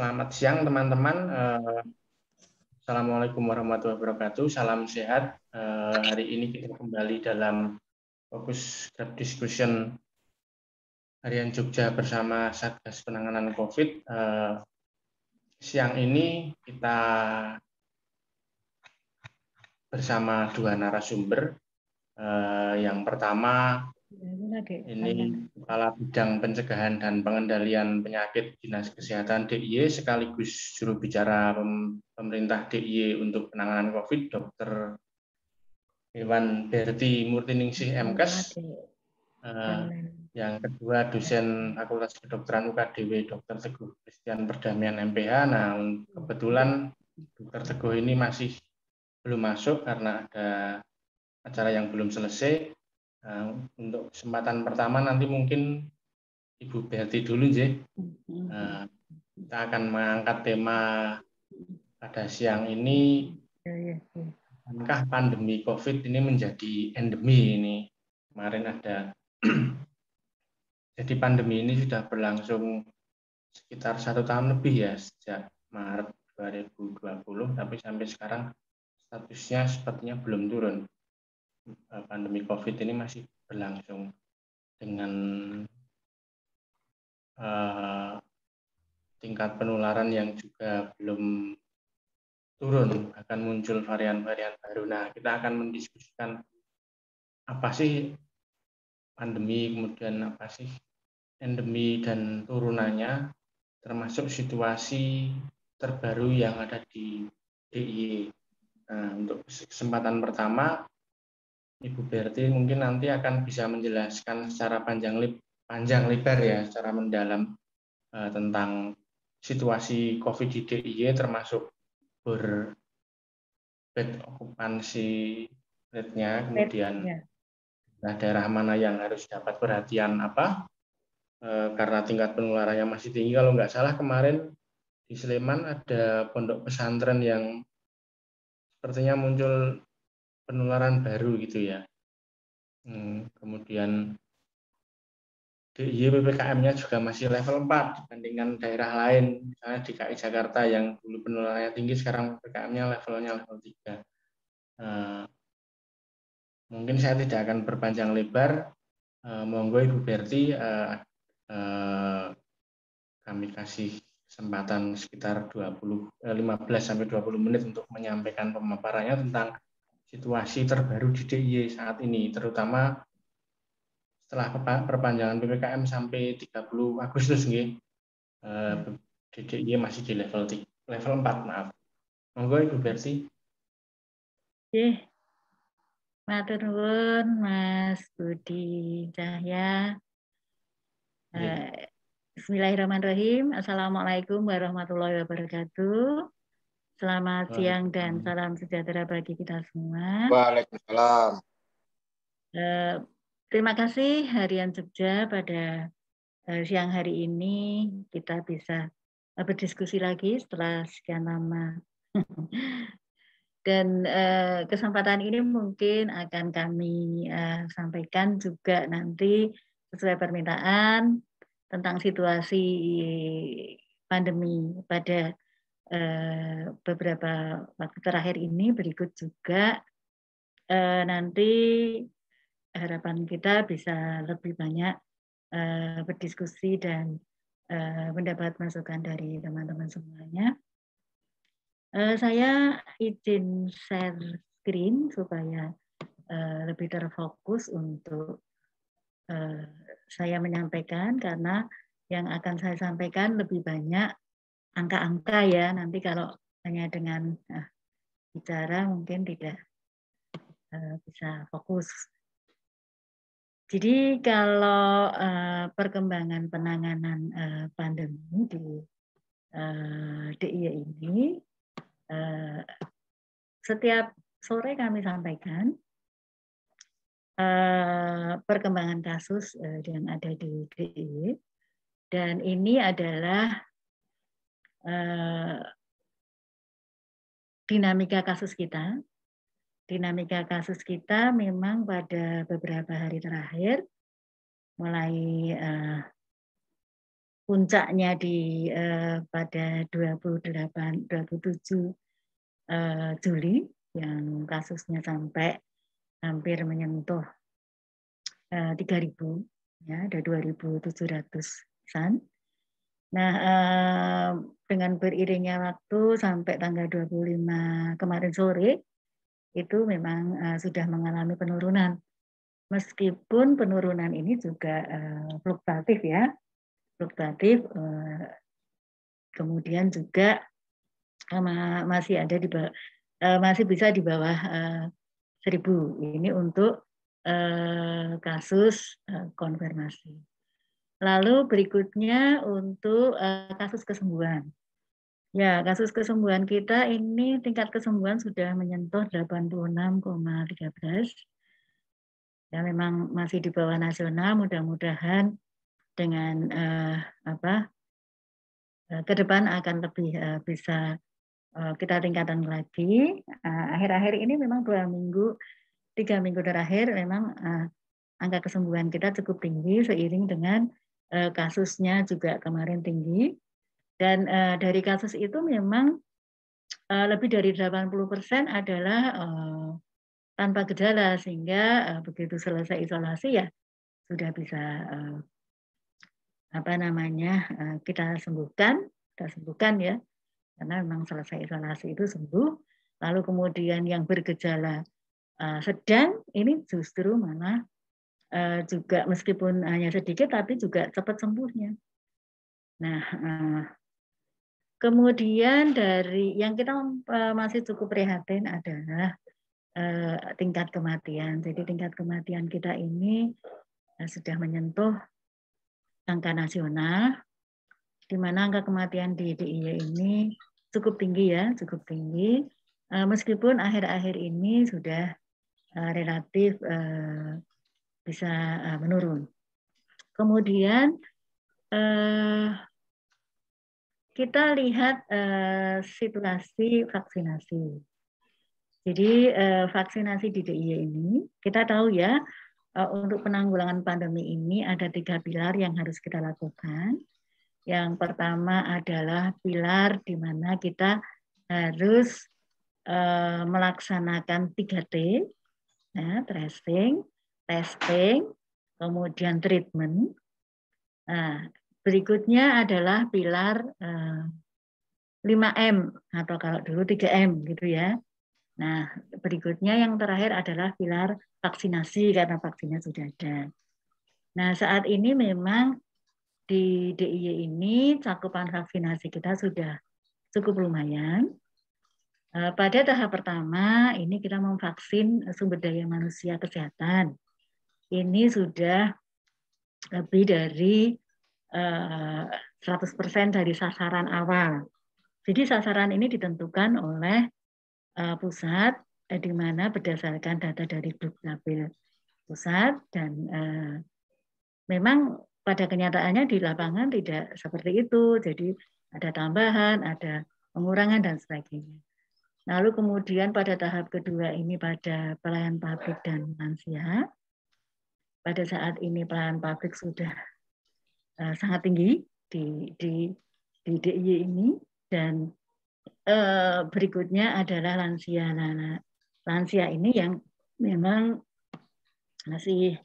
Selamat siang teman-teman. Assalamualaikum warahmatullahi wabarakatuh. Salam sehat. Hari ini kita kembali dalam fokus Grab Discussion Harian Jogja bersama Satgas Penanganan COVID. Siang ini kita bersama dua narasumber. Yang pertama ini Kepala Bidang Pencegahan dan Pengendalian Penyakit Dinas Kesehatan DIY sekaligus juru bicara pemerintah DIY untuk penanganan COVID, Dr. Hewan Berti Murtiningsih MKes. Yang kedua dosen Fakultas Kedokteran UKDW Dr. Teguh Christian Perdamaian MPH. Nah, kebetulan Dr. Teguh ini masih belum masuk karena ada acara yang belum selesai. Untuk kesempatan pertama nanti mungkin Ibu Berti dulu, kita akan mengangkat tema pada siang ini, apakah pandemi COVID ini menjadi endemi ini. Kemarin ada, jadi pandemi ini sudah berlangsung sekitar 1 tahun lebih ya, sejak Maret 2020, tapi sampai sekarang statusnya sepertinya belum turun. Pandemi COVID ini masih berlangsung dengan tingkat penularan yang juga belum turun, akan muncul varian-varian baru. Nah, kita akan mendiskusikan apa sih pandemi, kemudian apa sih endemi dan turunannya, termasuk situasi terbaru yang ada di DIY. Nah, untuk kesempatan pertama, Ibu Berti mungkin nanti akan bisa menjelaskan secara panjang lebar ya, secara mendalam tentang situasi COVID di DIY, termasuk bed occupancy rate-nya, kemudian daerah mana yang harus dapat perhatian apa, karena tingkat penularannya masih tinggi. Kalau nggak salah kemarin di Sleman ada pondok pesantren yang sepertinya muncul penularan baru gitu ya. Kemudian DIY PPKM-nya juga masih level 4 dibandingkan daerah lain. Misalnya di DKI Jakarta yang dulu penularannya tinggi, sekarang PPKM-nya levelnya level 3. Mungkin saya tidak akan berpanjang lebar. Monggo Ibu Berti, kami kasih kesempatan sekitar 15-20 menit untuk menyampaikan pemaparannya tentang situasi terbaru di DIY saat ini, terutama setelah perpanjangan PPKM sampai 30 Agustus, di DIY masih di level 4, maaf. Monggo Ibu Berti. Matur nuwun Mas Budi Cahya. Bismillahirrahmanirrahim. Assalamualaikum warahmatullahi wabarakatuh. Selamat siang dan salam sejahtera bagi kita semua. Waalaikumsalam. Terima kasih Harian Jogja pada siang hari ini kita bisa berdiskusi lagi setelah sekian lama. Dan kesempatan ini mungkin akan kami sampaikan juga nanti sesuai permintaan tentang situasi pandemi pada beberapa waktu terakhir ini. Berikut juga nanti harapan kita bisa lebih banyak berdiskusi dan mendapat masukan dari teman-teman semuanya. Saya izin share screen supaya lebih terfokus untuk saya menyampaikan, karena yang akan saya sampaikan lebih banyak angka-angka ya. Nanti kalau hanya dengan bicara mungkin tidak bisa fokus. Jadi kalau perkembangan penanganan pandemi di DIY ini, setiap sore kami sampaikan perkembangan kasus yang ada di DIY, dan ini adalah dinamika kasus kita. Dinamika kasus kita memang pada beberapa hari terakhir mulai puncaknya pada 27 Juli yang kasusnya sampai hampir menyentuh 3.000, ya, ada 2.700-an. Nah, dengan beriringnya waktu sampai tanggal 25 kemarin sore, itu memang sudah mengalami penurunan. Meskipun penurunan ini juga fluktuatif, ya, fluktuatif, kemudian juga masih ada masih bisa di bawah 1.000. Ini untuk kasus konfirmasi. Lalu berikutnya untuk kasus kesembuhan. Ya, kasus kesembuhan kita ini tingkat kesembuhan sudah menyentuh 86,13. Ya, memang masih di bawah nasional. Mudah-mudahan dengan ke depan akan lebih bisa kita tingkatkan lagi. Akhir-akhir ini memang 3 minggu terakhir memang angka kesembuhan kita cukup tinggi seiring dengan kasusnya juga kemarin tinggi. Dan dari kasus itu memang lebih dari 80% adalah tanpa gejala, sehingga begitu selesai isolasi ya sudah bisa kita sembuhkan ya, karena memang selesai isolasi itu sembuh. Lalu kemudian yang bergejala sedang ini justru malah juga meskipun hanya sedikit tapi juga cepat sembuhnya. Nah, kemudian dari yang kita masih cukup prihatin adalah tingkat kematian. Jadi tingkat kematian kita ini sudah menyentuh angka nasional, di mana angka kematian di DIY ini cukup tinggi, ya, cukup tinggi. Meskipun akhir-akhir ini sudah relatif bisa menurun. Kemudian kita lihat situasi vaksinasi. Jadi vaksinasi di DIY ini, kita tahu ya, untuk penanggulangan pandemi ini ada 3 pilar yang harus kita lakukan. Yang pertama adalah pilar di mana kita harus melaksanakan 3T, ya, tracing, testing, kemudian treatment. Nah, berikutnya adalah pilar 5M atau kalau dulu 3M gitu, ya. Nah, berikutnya yang terakhir adalah pilar vaksinasi karena vaksinnya sudah ada. Nah, saat ini memang di DIY ini cakupan vaksinasi kita sudah cukup lumayan. Pada tahap pertama ini kita memvaksin sumber daya manusia kesehatan. Ini sudah lebih dari 100% dari sasaran awal. Jadi sasaran ini ditentukan oleh pusat, di mana berdasarkan data dari Dukcapil pusat, dan memang pada kenyataannya di lapangan tidak seperti itu. Jadi ada tambahan, ada pengurangan dan sebagainya. Lalu kemudian pada tahap kedua ini pada pelayan publik dan lansia. Pada saat ini pelayan publik sudah sangat tinggi di DIY ini, dan berikutnya adalah lansia. Lansia ini yang memang masih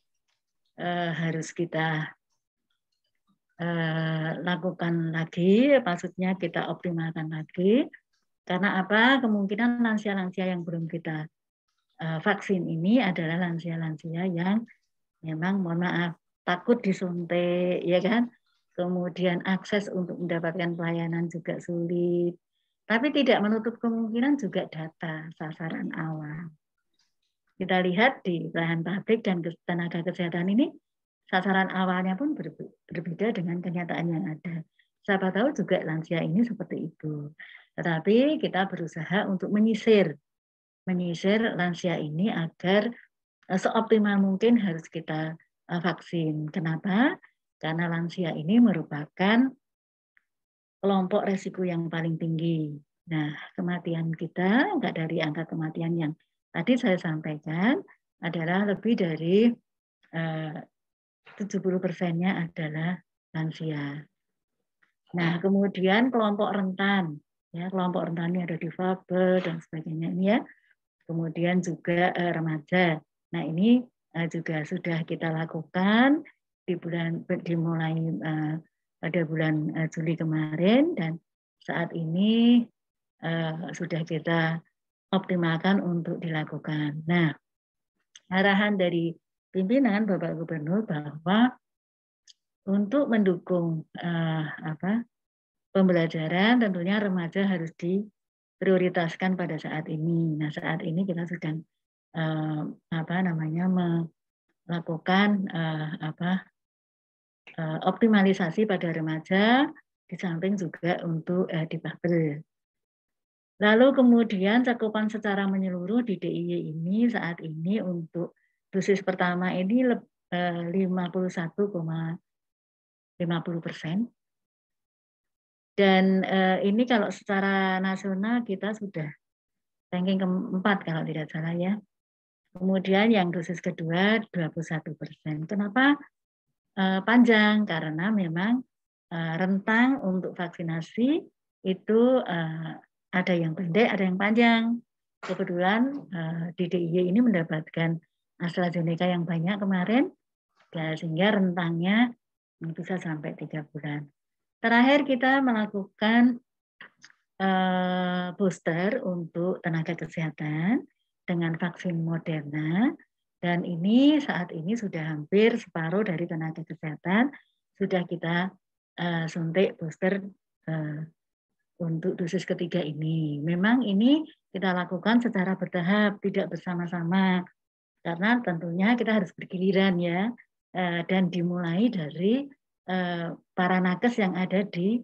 harus kita lakukan lagi, maksudnya kita optimalkan lagi. Karena apa? Kemungkinan lansia-lansia yang belum kita vaksin ini adalah lansia-lansia yang memang, mohon maaf, takut disuntik, ya kan? Kemudian akses untuk mendapatkan pelayanan juga sulit. Tapi tidak menutup kemungkinan juga data sasaran awal. Kita lihat di pelayanan publik dan tenaga kesehatan ini, sasaran awalnya pun berbeda dengan kenyataan yang ada. Siapa tahu juga lansia ini seperti itu. Tetapi kita berusaha untuk menyisir lansia ini agar seoptimal mungkin harus kita vaksin. Kenapa? Karena lansia ini merupakan kelompok resiko yang paling tinggi. Nah, kematian kita, enggak dari angka kematian yang tadi saya sampaikan, adalah lebih dari 70%-nya adalah lansia. Nah, kemudian kelompok rentan, ya kelompok rentan ini ada difabel dan sebagainya ini ya. Kemudian juga remaja. Nah, ini juga sudah kita lakukan dimulai pada bulan Juli kemarin dan saat ini sudah kita optimalkan untuk dilakukan. Nah, arahan dari pimpinan Bapak Gubernur bahwa untuk mendukung pembelajaran tentunya remaja harus diprioritaskan pada saat ini. Nah, saat ini kita sedang melakukan optimalisasi pada remaja di samping juga untuk difabel. Lalu kemudian cakupan secara menyeluruh di DIY ini saat ini untuk dosis pertama ini 51,50%. Dan ini kalau secara nasional kita sudah ranking keempat kalau tidak salah ya. Kemudian yang dosis kedua 21%. Kenapa panjang? Karena memang rentang untuk vaksinasi itu ada yang pendek, ada yang panjang. Kebetulan di DIY ini mendapatkan AstraZeneca yang banyak kemarin, sehingga rentangnya bisa sampai 3 bulan. Terakhir kita melakukan booster untuk tenaga kesehatan dengan vaksin Moderna, dan ini saat ini sudah hampir separuh dari tenaga kesehatan sudah kita suntik booster untuk dosis ketiga ini. Memang ini kita lakukan secara bertahap, tidak bersama-sama, karena tentunya kita harus bergiliran ya, dan dimulai dari para nakes yang ada di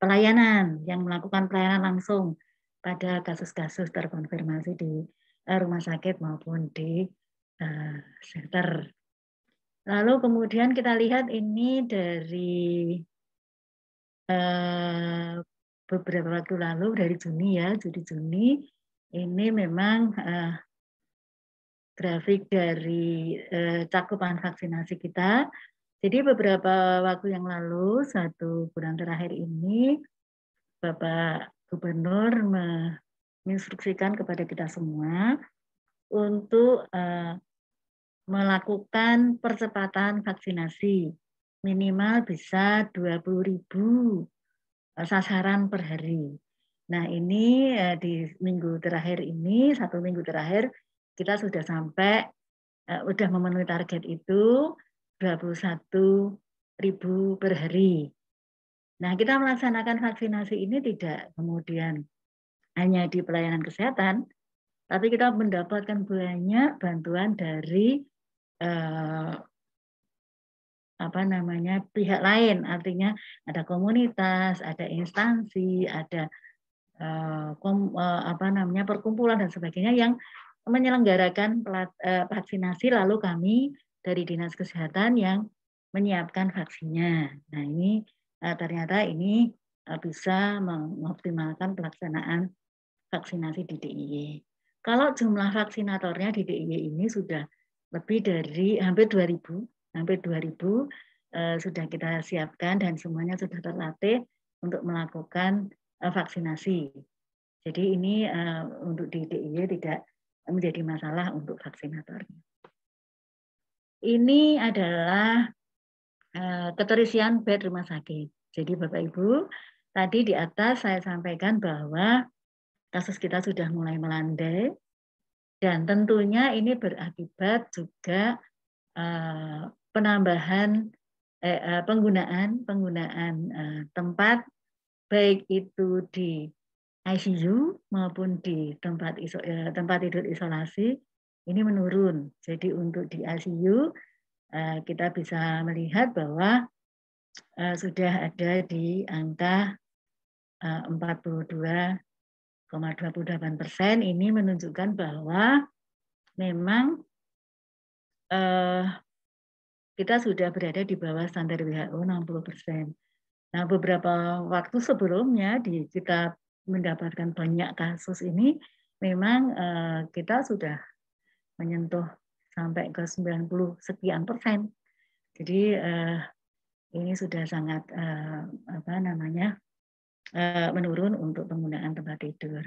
pelayanan, yang melakukan pelayanan langsung pada kasus-kasus terkonfirmasi di rumah sakit maupun di shelter. Lalu kemudian kita lihat ini dari beberapa waktu lalu, dari Juni ya, Juni ini memang grafik dari cakupan vaksinasi kita. Jadi beberapa waktu yang lalu, 1 bulan terakhir ini, Bapak Gubernur menginstruksikan kepada kita semua untuk melakukan percepatan vaksinasi. Minimal bisa 20.000 sasaran per hari. Nah, ini di minggu terakhir ini, 1 minggu terakhir, kita sudah sampai, sudah memenuhi target itu 21.000 per hari. Nah, kita melaksanakan vaksinasi ini tidak kemudian hanya di pelayanan kesehatan, tapi kita mendapatkan banyak bantuan dari pihak lain, artinya ada komunitas, ada instansi, ada perkumpulan dan sebagainya yang menyelenggarakan vaksinasi, lalu kami dari Dinas Kesehatan yang menyiapkan vaksinnya. Nah, ini ternyata ini bisa mengoptimalkan pelaksanaan vaksinasi di DIY. Kalau jumlah vaksinatornya di DIY ini sudah lebih dari hampir 2.000 sudah kita siapkan dan semuanya sudah terlatih untuk melakukan vaksinasi. Jadi ini untuk di DIY tidak menjadi masalah untuk vaksinatornya. Ini adalah keterisian bed rumah sakit. Jadi Bapak Ibu, tadi di atas saya sampaikan bahwa kasus kita sudah mulai melandai dan tentunya ini berakibat juga penambahan penggunaan tempat baik itu di ICU maupun di tempat tidur isolasi ini menurun. Jadi untuk di ICU kita bisa melihat bahwa sudah ada di angka 42,28%. Ini menunjukkan bahwa memang kita sudah berada di bawah standar WHO 60%. Nah, beberapa waktu sebelumnya kita mendapatkan banyak kasus ini, memang kita sudah menyentuh sampai ke 90 sekian persen. Jadi ini sudah sangat menurun untuk penggunaan tempat tidur.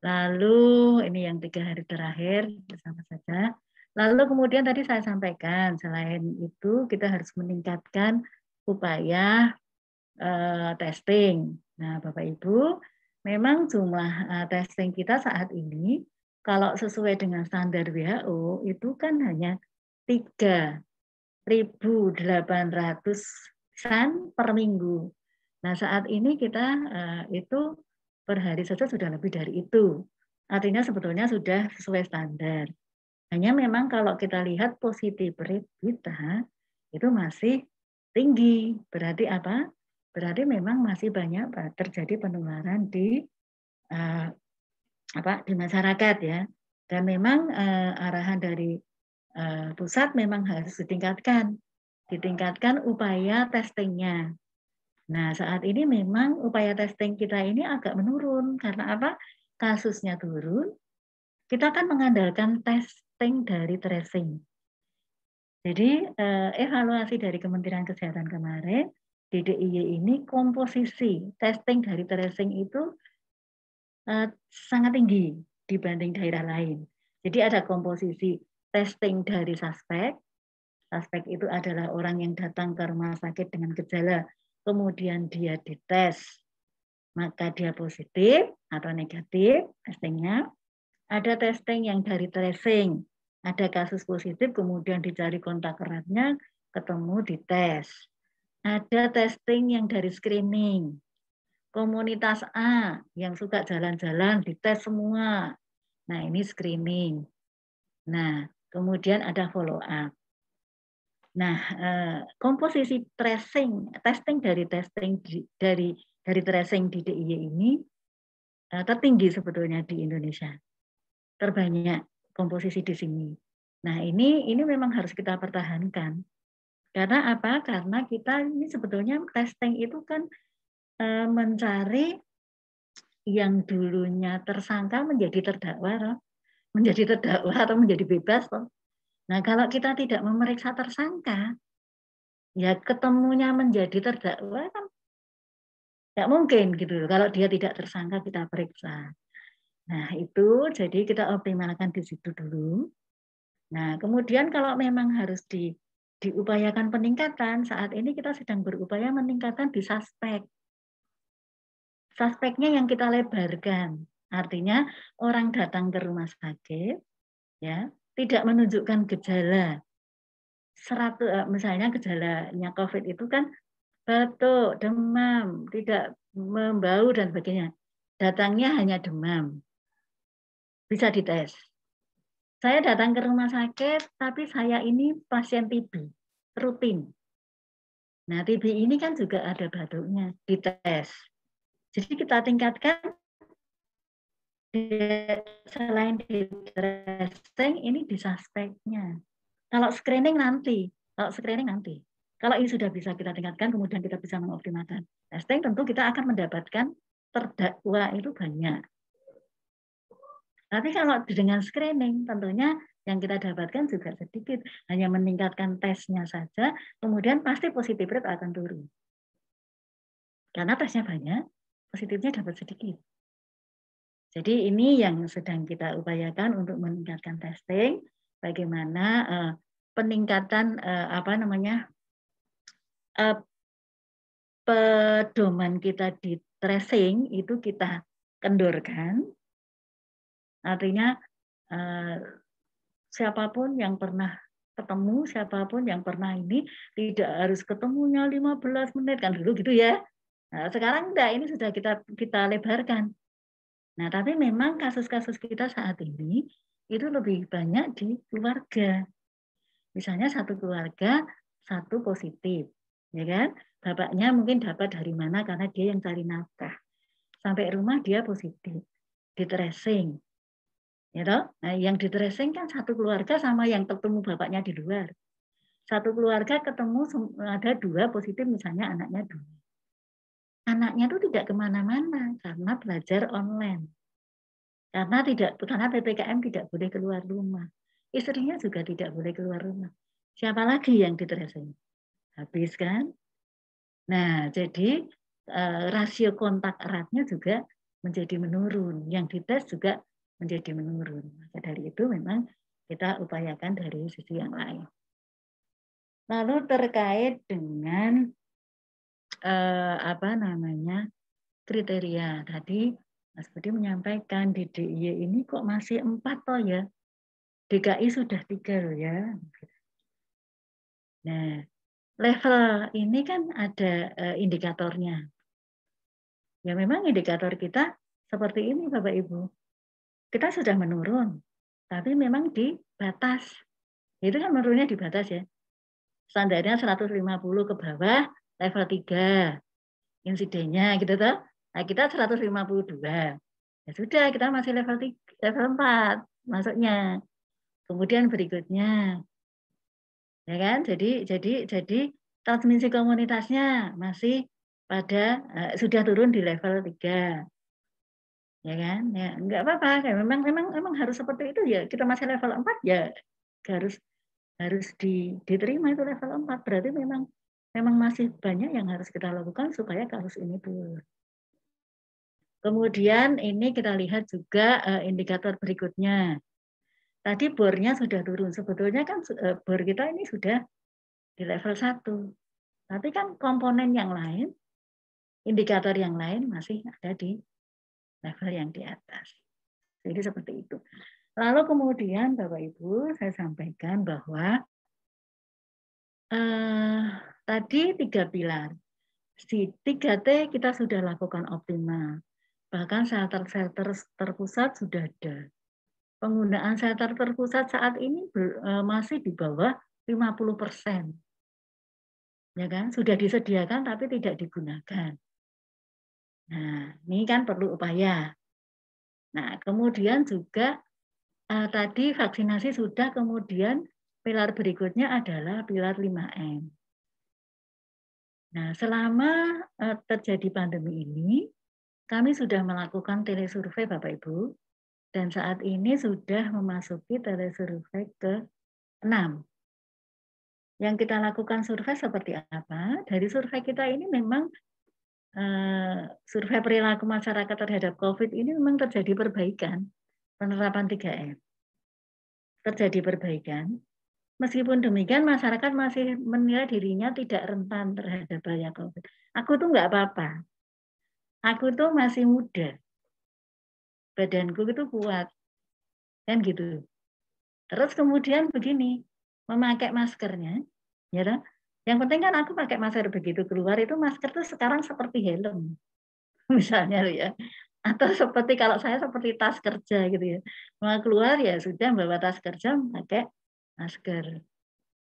Lalu ini yang 3 hari terakhir bersama saja. Lalu kemudian tadi saya sampaikan selain itu kita harus meningkatkan upaya testing. Nah, Bapak Ibu, memang jumlah testing kita saat ini kalau sesuai dengan standar WHO itu kan hanya 3.800-an per minggu. Nah, saat ini kita itu per hari saja sudah lebih dari itu. Artinya sebetulnya sudah sesuai standar. Hanya memang kalau kita lihat positif rate kita itu masih tinggi. Berarti apa? Berarti memang masih banyak terjadi penularan di masyarakat ya. Dan memang arahan dari pusat memang harus ditingkatkan upaya testingnya. Nah, saat ini memang upaya testing kita ini agak menurun. Karena apa? Kasusnya turun, kita akan mengandalkan testing dari tracing. Jadi, evaluasi dari Kementerian Kesehatan kemarin, di DIY ini komposisi testing dari tracing itu sangat tinggi dibanding daerah lain. Jadi ada komposisi testing dari suspek. Suspek itu adalah orang yang datang ke rumah sakit dengan gejala, kemudian dia dites, maka dia positif atau negatif testingnya. Ada testing yang dari tracing, ada kasus positif, kemudian dicari kontak eratnya, ketemu dites. Ada testing yang dari screening. Komunitas A yang suka jalan-jalan dites semua. Nah, ini screening. Nah, kemudian ada follow up. Nah, komposisi testing dari tracing di DIY ini tertinggi sebetulnya di Indonesia. Terbanyak komposisi di sini. Nah, ini memang harus kita pertahankan. Karena apa? Karena kita ini sebetulnya testing itu kan mencari yang dulunya tersangka menjadi terdakwa, atau menjadi bebas. Nah, kalau kita tidak memeriksa tersangka, ya ketemunya menjadi terdakwa kan tidak mungkin gitu. Kalau dia tidak tersangka kita periksa. Nah, itu jadi kita optimalkan di situ dulu. Nah, kemudian kalau memang harus diupayakan peningkatan, saat ini kita sedang berupaya meningkatkan di suspek. Suspeknya yang kita lebarkan. Artinya orang datang ke rumah sakit, ya, tidak menunjukkan gejala. Misalnya gejalanya COVID itu kan batuk, demam, tidak membau dan sebagainya. Datangnya hanya demam. Bisa dites. Saya datang ke rumah sakit, tapi saya ini pasien TB, rutin. Nah, TB ini kan juga ada batuknya, dites. Jadi kita tingkatkan, selain di tracing, ini di suspeknya. Kalau screening nanti. Kalau ini sudah bisa kita tingkatkan, kemudian kita bisa mengoptimalkan testing, tentu kita akan mendapatkan terdakwa itu banyak. Tapi kalau dengan screening, tentunya yang kita dapatkan juga sedikit. Hanya meningkatkan tesnya saja, kemudian pasti positif rate akan turun. Karena tesnya banyak, positifnya dapat sedikit. Jadi ini yang sedang kita upayakan untuk meningkatkan testing, bagaimana peningkatan pedoman kita di tracing itu kita kendorkan. Artinya siapapun yang pernah ketemu, siapapun yang pernah ini tidak harus ketemunya 15 menit kan dulu gitu ya. Nah, sekarang enggak, ini sudah kita lebarkan. Nah, tapi memang kasus-kasus kita saat ini itu lebih banyak di keluarga. Misalnya satu keluarga, satu positif. Ya kan? Bapaknya mungkin dapat dari mana karena dia yang cari nafkah. Sampai rumah dia positif. Di tracing. Ya toh? Nah, yang di tracing kan satu keluarga sama yang ketemu bapaknya di luar. Satu keluarga ketemu ada 2 positif, misalnya anaknya 2. Anaknya itu tidak kemana-mana karena belajar online. Karena PPKM tidak boleh keluar rumah. Istrinya juga tidak boleh keluar rumah. Siapa lagi yang di tracing? habis kan. Nah, jadi rasio kontak eratnya juga menjadi menurun. Yang dites juga menjadi menurun. Maka dari itu memang kita upayakan dari sisi yang lain. Lalu terkait dengan kriteria tadi Mas Budi menyampaikan di DIY ini kok masih 4 toh ya. DKI sudah 3 loh ya. Nah, level ini kan ada indikatornya. Ya memang indikator kita seperti ini Bapak Ibu. Kita sudah menurun, tapi memang di batas. Itu kan menurunnya di batas ya. Standarnya 150 ke bawah, level 3 insidennya gitu toh. Nah, kita 152. Ya sudah, kita masih level 3, level 4 masuknya. Kemudian berikutnya ya kan? Jadi transmisi komunitasnya masih pada sudah turun di level 3. Ya kan? Ya enggak apa-apa. Ya, memang harus seperti itu ya. Kita masih level 4 ya harus diterima itu level 4. Berarti memang masih banyak yang harus kita lakukan supaya kasus ini turun. Kemudian ini kita lihat juga indikator berikutnya. Tadi bornya sudah turun. Sebetulnya kan bor kita ini sudah di level 1. Tapi kan komponen yang lain, indikator yang lain masih ada di level yang di atas. Jadi seperti itu. Lalu kemudian Bapak Ibu saya sampaikan bahwa tadi 3 pilar. Si 3T kita sudah lakukan optimal. Bahkan shelter-shelter terpusat sudah ada. Penggunaan shelter terpusat saat ini masih di bawah 50%. Ya kan? Sudah disediakan tapi tidak digunakan. Nah, ini kan perlu upaya. Nah, kemudian juga tadi vaksinasi sudah, kemudian pilar berikutnya adalah pilar 5M. Nah, selama terjadi pandemi ini, kami sudah melakukan telesurvei Bapak Ibu, dan saat ini sudah memasuki telesurvei ke-6. Yang kita lakukan survei seperti apa? Dari survei kita ini memang survei perilaku masyarakat terhadap COVID ini memang terjadi perbaikan, penerapan 3M. Terjadi perbaikan. Meskipun demikian, masyarakat masih menilai dirinya tidak rentan terhadap bahaya COVID. Aku tuh nggak apa-apa. Aku tuh masih muda. Badanku itu kuat. Kan gitu. Terus kemudian begini, memakai maskernya. Ya, yang penting kan aku pakai masker begitu keluar itu masker tuh sekarang seperti helm. Misalnya ya. Atau seperti kalau saya seperti tas kerja gitu ya. Mau keluar ya sudah bawa tas kerja pakai masker.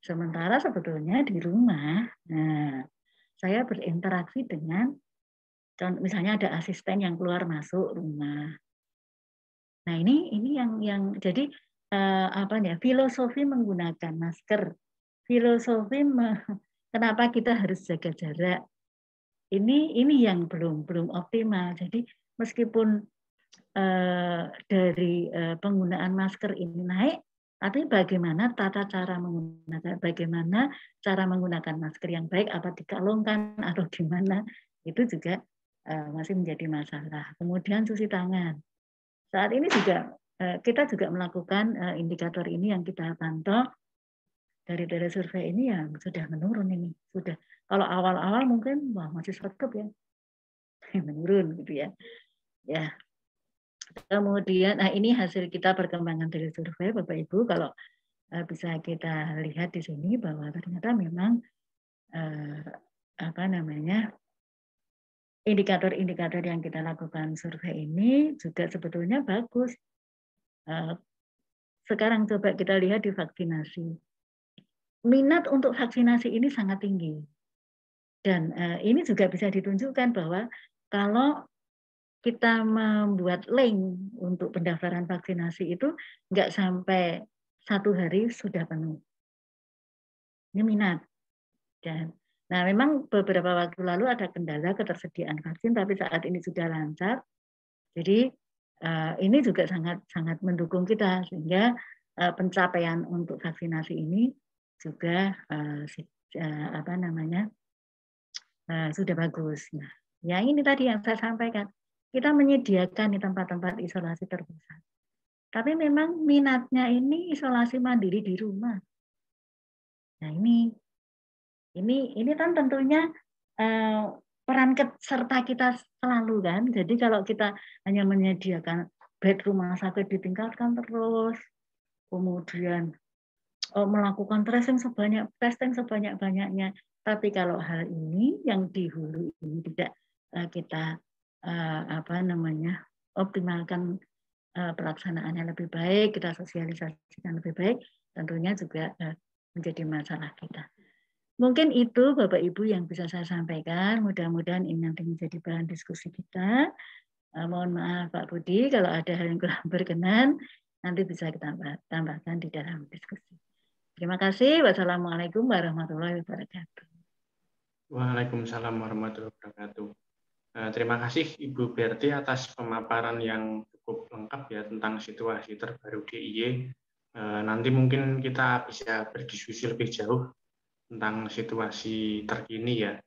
Sementara sebetulnya di rumah, nah, saya berinteraksi dengan, misalnya ada asisten yang keluar masuk rumah. Nah ini yang jadi filosofi menggunakan masker, filosofi kenapa kita harus jaga jarak. Ini yang belum optimal. Jadi meskipun dari penggunaan masker ini naik, tapi bagaimana tata cara menggunakan, bagaimana cara menggunakan masker yang baik, apa dikalungkan atau gimana, itu juga masih menjadi masalah. Kemudian cuci tangan. Saat ini juga kita juga melakukan indikator ini yang kita pantau dari survei ini yang sudah menurun ini. Sudah. Kalau awal-awal mungkin masih sekep ya. Menurun gitu ya. Ya, kemudian, nah ini hasil kita perkembangan dari survei Bapak Ibu, kalau bisa kita lihat di sini bahwa ternyata memang indikator-indikator yang kita lakukan survei ini juga sebetulnya bagus. Sekarang coba kita lihat di vaksinasi. Minat untuk vaksinasi ini sangat tinggi. Dan ini juga bisa ditunjukkan bahwa kalau kita membuat link untuk pendaftaran vaksinasi itu nggak sampai 1 hari sudah penuh. Ini minat. Dan, nah memang beberapa waktu lalu ada kendala ketersediaan vaksin, tapi saat ini sudah lancar. Jadi ini juga sangat mendukung kita sehingga pencapaian untuk vaksinasi ini juga apa namanya sudah bagus. Nah, ya ini tadi yang saya sampaikan. Kita menyediakan di tempat-tempat isolasi terpusat. Tapi memang minatnya ini isolasi mandiri di rumah. Nah, ini kan tentunya peran serta kita selalu kan. Jadi kalau kita hanya menyediakan bed rumah sakit ditingkatkan terus, kemudian melakukan testing sebanyak-banyaknya. Tapi kalau hal ini yang di hulu ini tidak kita optimalkan pelaksanaannya lebih baik, kita sosialisasikan lebih baik, tentunya juga menjadi masalah kita. Mungkin itu Bapak Ibu yang bisa saya sampaikan. Mudah-mudahan ini nanti menjadi bahan diskusi kita. Mohon maaf Pak Budi kalau ada hal yang kurang berkenan, nanti bisa kita tambahkan di dalam diskusi. Terima kasih. Wassalamualaikum warahmatullahi wabarakatuh. Waalaikumsalam warahmatullahi wabarakatuh. Terima kasih Ibu Berti atas pemaparan yang cukup lengkap ya tentang situasi terbaru DIY. Nanti mungkin kita bisa berdiskusi lebih jauh tentang situasi terkini ya.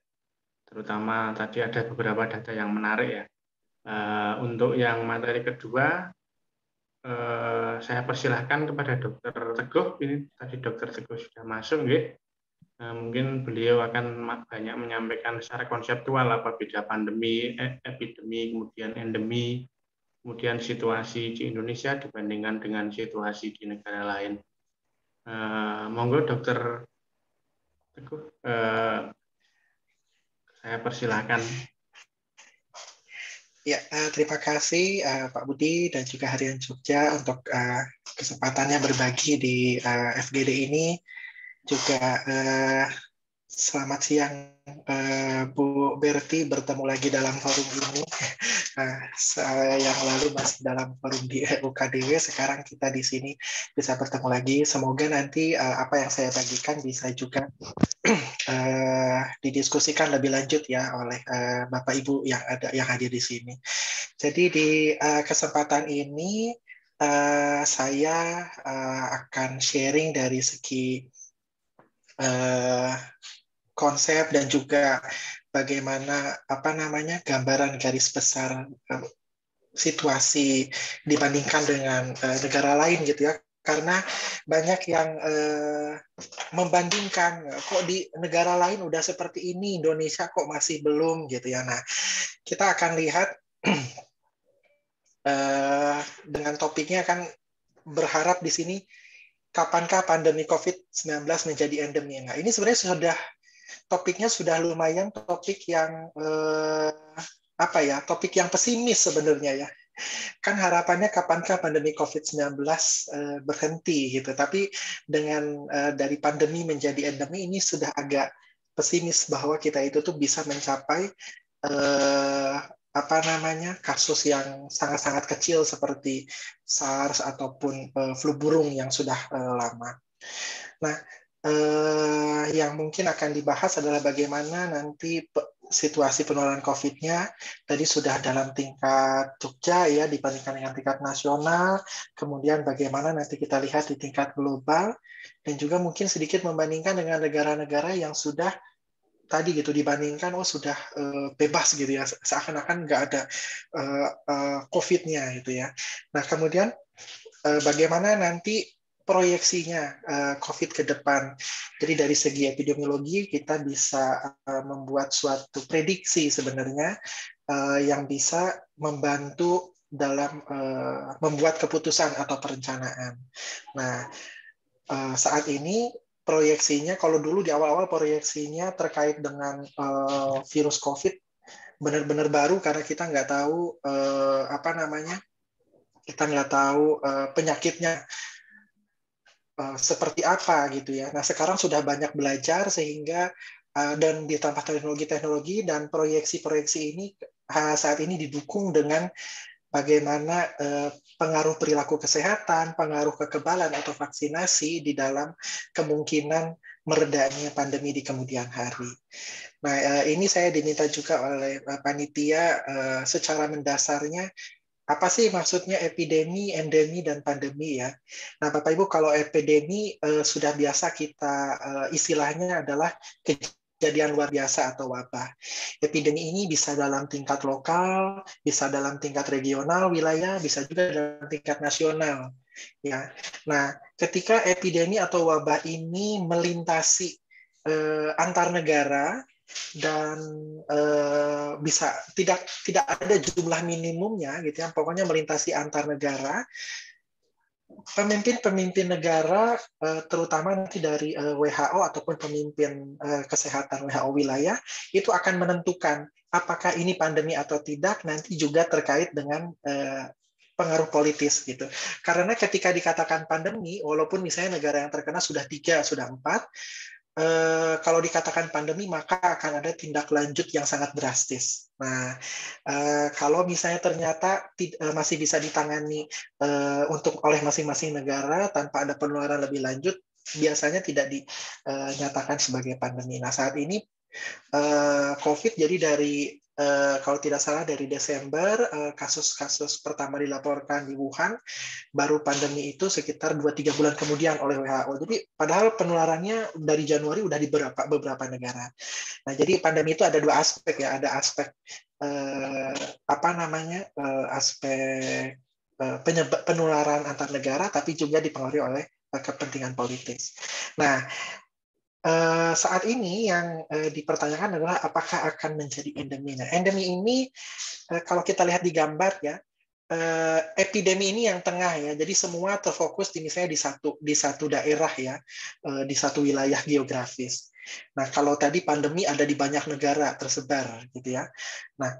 Terutama tadi ada beberapa data yang menarik ya. Untuk yang materi kedua, saya persilahkan kepada Dr. Teguh. Ini tadi Dr. Teguh sudah masuk, nggih. Mungkin beliau akan banyak menyampaikan secara konseptual apa beda pandemi, epidemi, kemudian endemi, kemudian situasi di Indonesia dibandingkan dengan situasi di negara lain. Monggo Dr. Teguh, saya persilahkan. Ya, terima kasih Pak Budi dan juga Harian Jogja untuk kesempatannya berbagi di FGD ini. Juga selamat siang Bu Berti, bertemu lagi dalam forum ini. Saya yang lalu masih dalam forum di UKDW, sekarang kita di sini bisa bertemu lagi. Semoga nanti apa yang saya bagikan bisa juga didiskusikan lebih lanjut ya oleh Bapak Ibu yang hadir di sini. Jadi di kesempatan ini saya akan sharing dari segi konsep dan juga bagaimana gambaran garis besar situasi dibandingkan dengan negara lain gitu ya. Karena banyak yang membandingkan kok di negara lain udah seperti ini, Indonesia kok masih belum gitu ya. Nah, kita akan lihat dengan topiknya kan berharap di sini kapankah pandemi COVID-19 menjadi endemi. Nah, ini sebenarnya topiknya sudah lumayan topik yang topik yang pesimis sebenarnya ya. Kan harapannya kapankah pandemi COVID-19 berhenti gitu. Tapi dengan dari pandemi menjadi endemi ini sudah agak pesimis bahwa kita itu tuh bisa mencapai kasus yang sangat-sangat kecil seperti SARS ataupun flu burung yang sudah lama. Nah, yang mungkin akan dibahas adalah bagaimana nanti situasi penularan COVID-nya tadi sudah dalam tingkat Jogja ya dibandingkan dengan tingkat nasional, kemudian bagaimana nanti kita lihat di tingkat global, dan juga mungkin sedikit membandingkan dengan negara-negara yang sudah tadi gitu dibandingkan sudah bebas gitu ya, seakan-akan nggak ada COVID-nya gitu ya. Nah kemudian bagaimana nanti proyeksinya COVID ke depan. Jadi dari segi epidemiologi kita bisa membuat suatu prediksi sebenarnya yang bisa membantu dalam membuat keputusan atau perencanaan. Nah saat ini proyeksinya, kalau dulu di awal-awal proyeksinya terkait dengan virus COVID benar-benar baru karena kita nggak tahu penyakitnya seperti apa gitu ya. Nah sekarang sudah banyak belajar sehingga dan ditambah teknologi-teknologi dan proyeksi-proyeksi ini saat ini didukung dengan bagaimana pengaruh perilaku kesehatan, pengaruh kekebalan atau vaksinasi di dalam kemungkinan meredanya pandemi di kemudian hari. Nah, ini saya diminta juga oleh panitia secara mendasarnya Apa sih maksudnya epidemi, endemi, dan pandemi ya? Nah, Bapak Ibu, kalau epidemi sudah biasa kita istilahnya adalah kejadian luar biasa atau wabah. Epidemi ini bisa dalam tingkat lokal, bisa dalam tingkat regional, wilayah, bisa juga dalam tingkat nasional. Ya, nah ketika epidemi atau wabah ini melintasi antar negara dan bisa tidak ada jumlah minimumnya gitu ya, pokoknya melintasi antar negara, pemimpin negara terutama nanti dari WHO ataupun pemimpin kesehatan WHO wilayah itu akan menentukan apakah ini pandemi atau tidak, nanti juga terkait dengan pengaruh politis gitu. Karena ketika dikatakan pandemi, walaupun misalnya negara yang terkena sudah 3, sudah 4, kalau dikatakan pandemi maka akan ada tindak lanjut yang sangat drastis. Nah, kalau misalnya ternyata masih bisa ditangani untuk oleh masing-masing negara tanpa ada penularan lebih lanjut, biasanya tidak dinyatakan sebagai pandemi. Nah, saat ini COVID jadi dari kalau tidak salah dari Desember kasus-kasus pertama dilaporkan di Wuhan, baru pandemi itu sekitar 2-3 bulan kemudian oleh WHO. Jadi padahal penularannya dari Januari udah di beberapa negara. Nah, jadi pandemi itu ada 2 aspek ya, ada aspek aspek penularan antar negara, tapi juga dipengaruhi oleh kepentingan politis. Nah, saat ini yang dipertanyakan adalah apakah akan menjadi endemi. Nah, endemi ini kalau kita lihat di gambar ya, epidemi ini yang tengah ya, jadi semua terfokus misalnya di satu daerah ya, di satu wilayah geografis. Nah, kalau tadi pandemi ada di banyak negara tersebar gitu ya. Nah,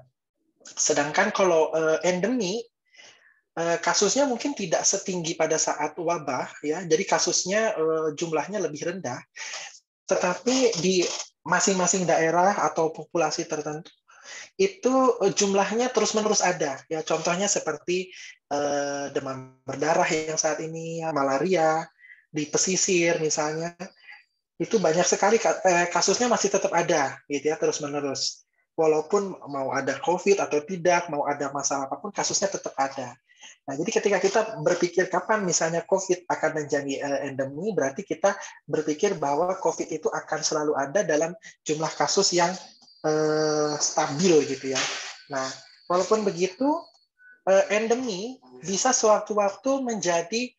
sedangkan kalau endemi kasusnya mungkin tidak setinggi pada saat wabah ya, jadi kasusnya jumlahnya lebih rendah. Tetapi di masing-masing daerah atau populasi tertentu itu jumlahnya terus-menerus ada. Ya, contohnya seperti demam berdarah yang saat ini, malaria di pesisir misalnya, itu banyak sekali kasusnya masih tetap ada, gitu ya, terus-menerus. Walaupun mau ada COVID atau tidak, mau ada masalah apapun, kasusnya tetap ada. Nah, jadi ketika kita berpikir kapan misalnya COVID akan menjadi endemi, berarti kita berpikir bahwa COVID itu akan selalu ada dalam jumlah kasus yang stabil gitu ya. Nah, walaupun begitu, endemi bisa sewaktu-waktu menjadi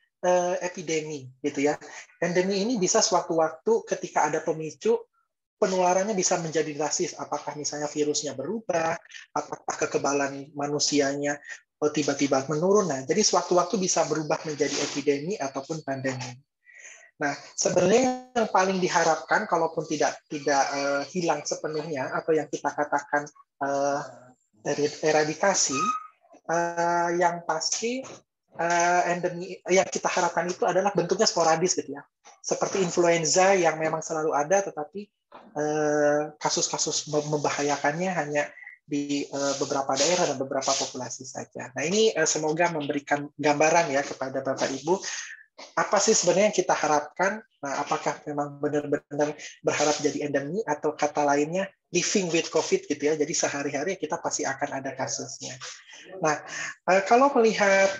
epidemi gitu ya. Endemi ini bisa sewaktu-waktu ketika ada pemicu penularannya bisa menjadi drastis. Apakah misalnya virusnya berubah, apakah kekebalan manusianya tiba-tiba menurun. Nah, jadi sewaktu-waktu bisa berubah menjadi epidemi ataupun pandemi. Nah, sebenarnya yang paling diharapkan, kalaupun tidak hilang sepenuhnya atau yang kita katakan dari eradikasi, yang pasti endemi yang kita harapkan itu adalah bentuknya sporadis gitu ya, seperti influenza yang memang selalu ada, tetapi kasus-kasus membahayakannya hanya di beberapa daerah dan beberapa populasi saja. Nah, ini semoga memberikan gambaran ya kepada Bapak Ibu apa sih sebenarnya yang kita harapkan. Nah, apakah memang benar-benar berharap jadi endemi atau kata lainnya living with COVID gitu ya. Jadi sehari-hari kita pasti akan ada kasusnya. Nah, kalau melihat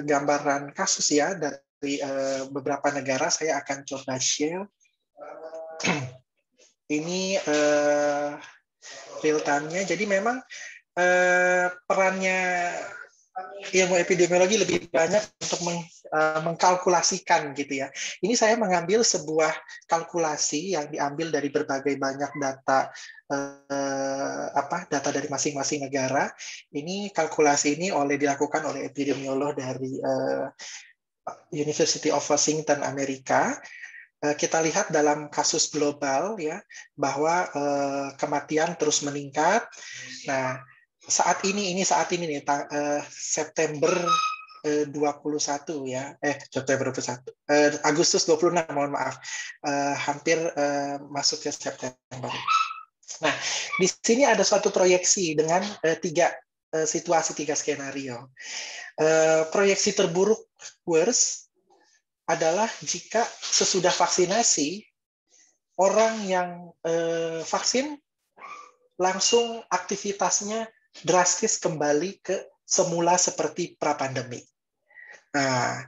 gambaran kasus ya dari beberapa negara, saya akan coba share. Ini real time-nya. Jadi memang perannya ilmu epidemiologi lebih banyak untuk mengkalkulasikan gitu ya. Ini saya mengambil sebuah kalkulasi yang diambil dari berbagai banyak data data dari masing-masing negara. Ini kalkulasi ini dilakukan oleh epidemiolog dari University of Washington Amerika. Kita lihat dalam kasus global ya bahwa kematian terus meningkat. Nah, saat ini nih September 21 ya, September 21, Agustus 26, mohon maaf, hampir masuk ke September. Nah, di sini ada suatu proyeksi dengan 3 situasi, 3 skenario. Proyeksi terburuk worst adalah jika sesudah vaksinasi orang yang vaksin langsung aktivitasnya drastis kembali ke semula seperti pra-pandemi. Nah,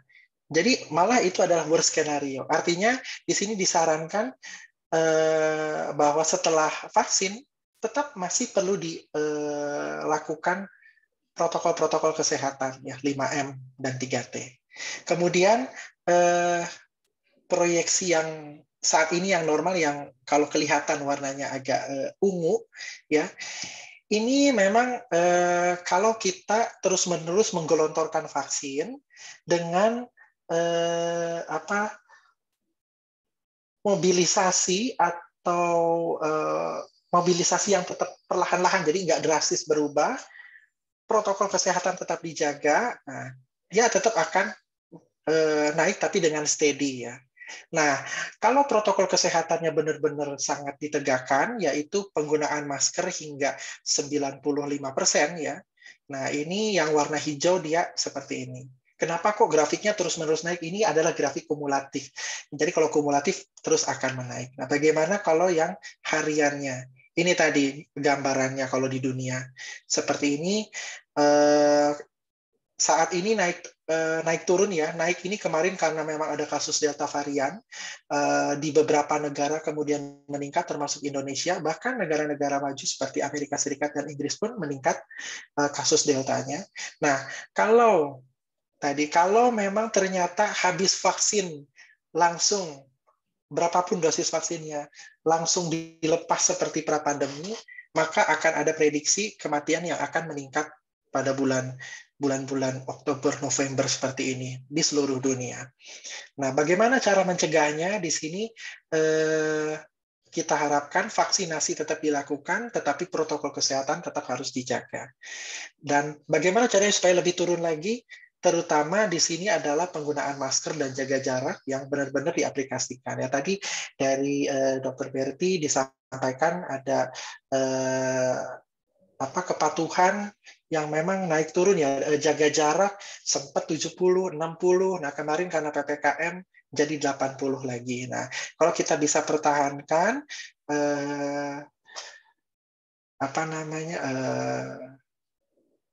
jadi malah itu adalah worst scenario. Artinya di sini disarankan bahwa setelah vaksin tetap masih perlu dilakukan protokol-protokol kesehatan ya 5M dan 3T. Kemudian proyeksi yang saat ini yang normal yang kalau kelihatan warnanya agak ungu ya. Ini memang kalau kita terus-menerus menggelontorkan vaksin dengan mobilisasi atau mobilisasi yang tetap perlahan-lahan, jadi nggak drastis berubah, protokol kesehatan tetap dijaga, nah, dia tetap akan naik tapi dengan steady ya. Nah, kalau protokol kesehatannya benar-benar sangat ditegakkan, yaitu penggunaan masker hingga 95% ya. Nah, ini yang warna hijau dia seperti ini. Kenapa kok grafiknya terus-menerus naik? Ini adalah grafik kumulatif. Jadi kalau kumulatif terus akan menaik. Nah, bagaimana kalau yang hariannya? Ini tadi gambarannya kalau di dunia. Seperti ini, saat ini naik turun ya. Naik ini kemarin karena memang ada kasus Delta varian di beberapa negara kemudian meningkat termasuk Indonesia, bahkan negara-negara maju seperti Amerika Serikat dan Inggris pun meningkat kasus Deltanya. Nah, kalau memang ternyata habis vaksin langsung berapapun dosis vaksinnya langsung dilepas seperti pra-pandemi, maka akan ada prediksi kematian yang akan meningkat pada bulan-bulan Oktober, November seperti ini di seluruh dunia. Nah, bagaimana cara mencegahnya? Di sini kita harapkan vaksinasi tetap dilakukan, tetapi protokol kesehatan tetap harus dijaga. Dan bagaimana caranya supaya lebih turun lagi? Terutama di sini adalah penggunaan masker dan jaga jarak yang benar-benar diaplikasikan. Ya, tadi dari Dr. Berti disampaikan ada kepatuhan yang memang naik turun ya, jaga jarak sempat 70, 60. Nah, kemarin karena PPKM jadi 80 lagi. Nah, kalau kita bisa pertahankan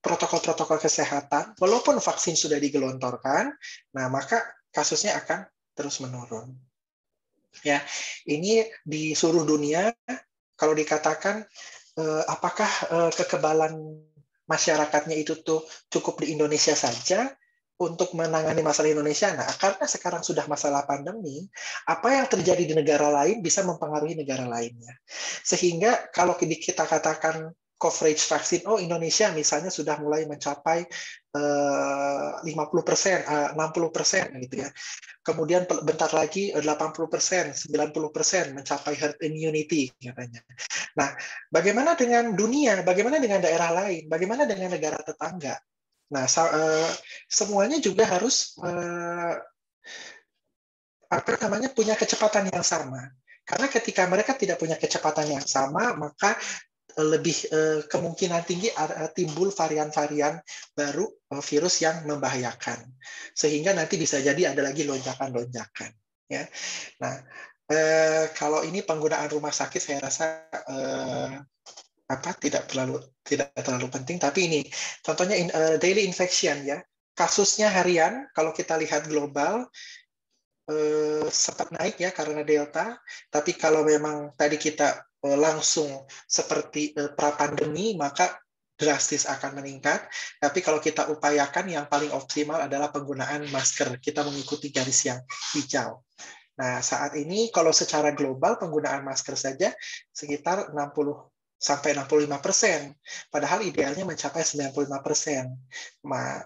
protokol-protokol kesehatan, walaupun vaksin sudah digelontorkan, nah maka kasusnya akan terus menurun. Ya, ini di seluruh dunia kalau dikatakan apakah kekebalan masyarakatnya itu tuh cukup di Indonesia saja untuk menangani masalah Indonesia? Nah, karena sekarang sudah masalah pandemi, apa yang terjadi di negara lain bisa mempengaruhi negara lainnya. Sehingga kalau kita katakan coverage vaksin, Indonesia misalnya sudah mulai mencapai 50%, 60% gitu ya. Kemudian bentar lagi 80%, 90% mencapai herd immunity katanya. Nah, bagaimana dengan dunia? Bagaimana dengan daerah lain? Bagaimana dengan negara tetangga? Nah, semuanya juga harus punya kecepatan yang sama. Karena ketika mereka tidak punya kecepatan yang sama, maka lebih kemungkinan tinggi timbul varian-varian baru virus yang membahayakan, sehingga nanti bisa jadi ada lagi lonjakan-lonjakan. Ya, nah kalau ini penggunaan rumah sakit saya rasa tidak terlalu penting, tapi ini contohnya daily infection ya, kasusnya harian kalau kita lihat global sempat naik ya karena Delta, tapi kalau memang tadi kita langsung seperti pra-pandemi, maka drastis akan meningkat. Tapi kalau kita upayakan, yang paling optimal adalah penggunaan masker. Kita mengikuti garis yang hijau. Nah, saat ini kalau secara global penggunaan masker saja sekitar 60-65%. Padahal idealnya mencapai 95%.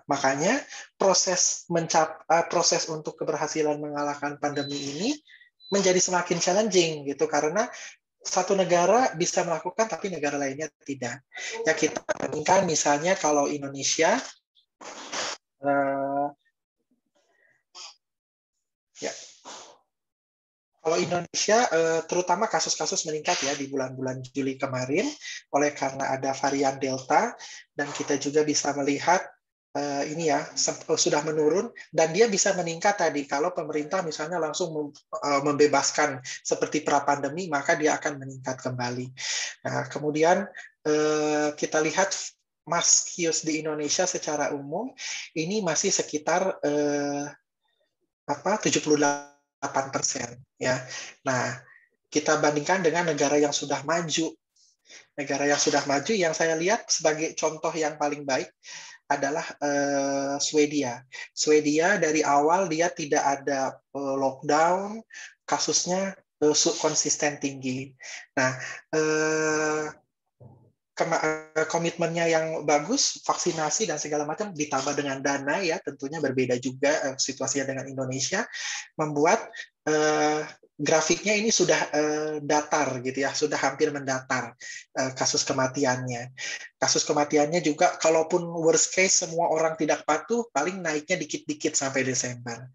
Makanya proses untuk keberhasilan mengalahkan pandemi ini menjadi semakin challenging gitu, karena satu negara bisa melakukan tapi negara lainnya tidak. Ya, kita bandingkan misalnya kalau Indonesia kalau Indonesia terutama kasus-kasus meningkat ya di bulan-bulan Juli kemarin oleh karena ada varian Delta, dan kita juga bisa melihat ini ya sudah menurun, dan dia bisa meningkat tadi kalau pemerintah misalnya langsung membebaskan seperti pra-pandemi, maka dia akan meningkat kembali. Nah, kemudian kita lihat mass kios di Indonesia secara umum ini masih sekitar 78% ya. Nah, kita bandingkan dengan negara yang sudah maju. Negara yang sudah maju yang saya lihat sebagai contoh yang paling baik adalah Swedia. Swedia dari awal dia tidak ada lockdown, kasusnya konsisten tinggi. Nah, komitmennya yang bagus, vaksinasi dan segala macam ditambah dengan dana ya, tentunya berbeda juga situasinya dengan Indonesia, membuat grafiknya ini sudah datar gitu ya, sudah hampir mendatar kasus kematiannya. Kasus kematiannya juga kalaupun worst case semua orang tidak patuh, paling naiknya dikit-dikit sampai Desember.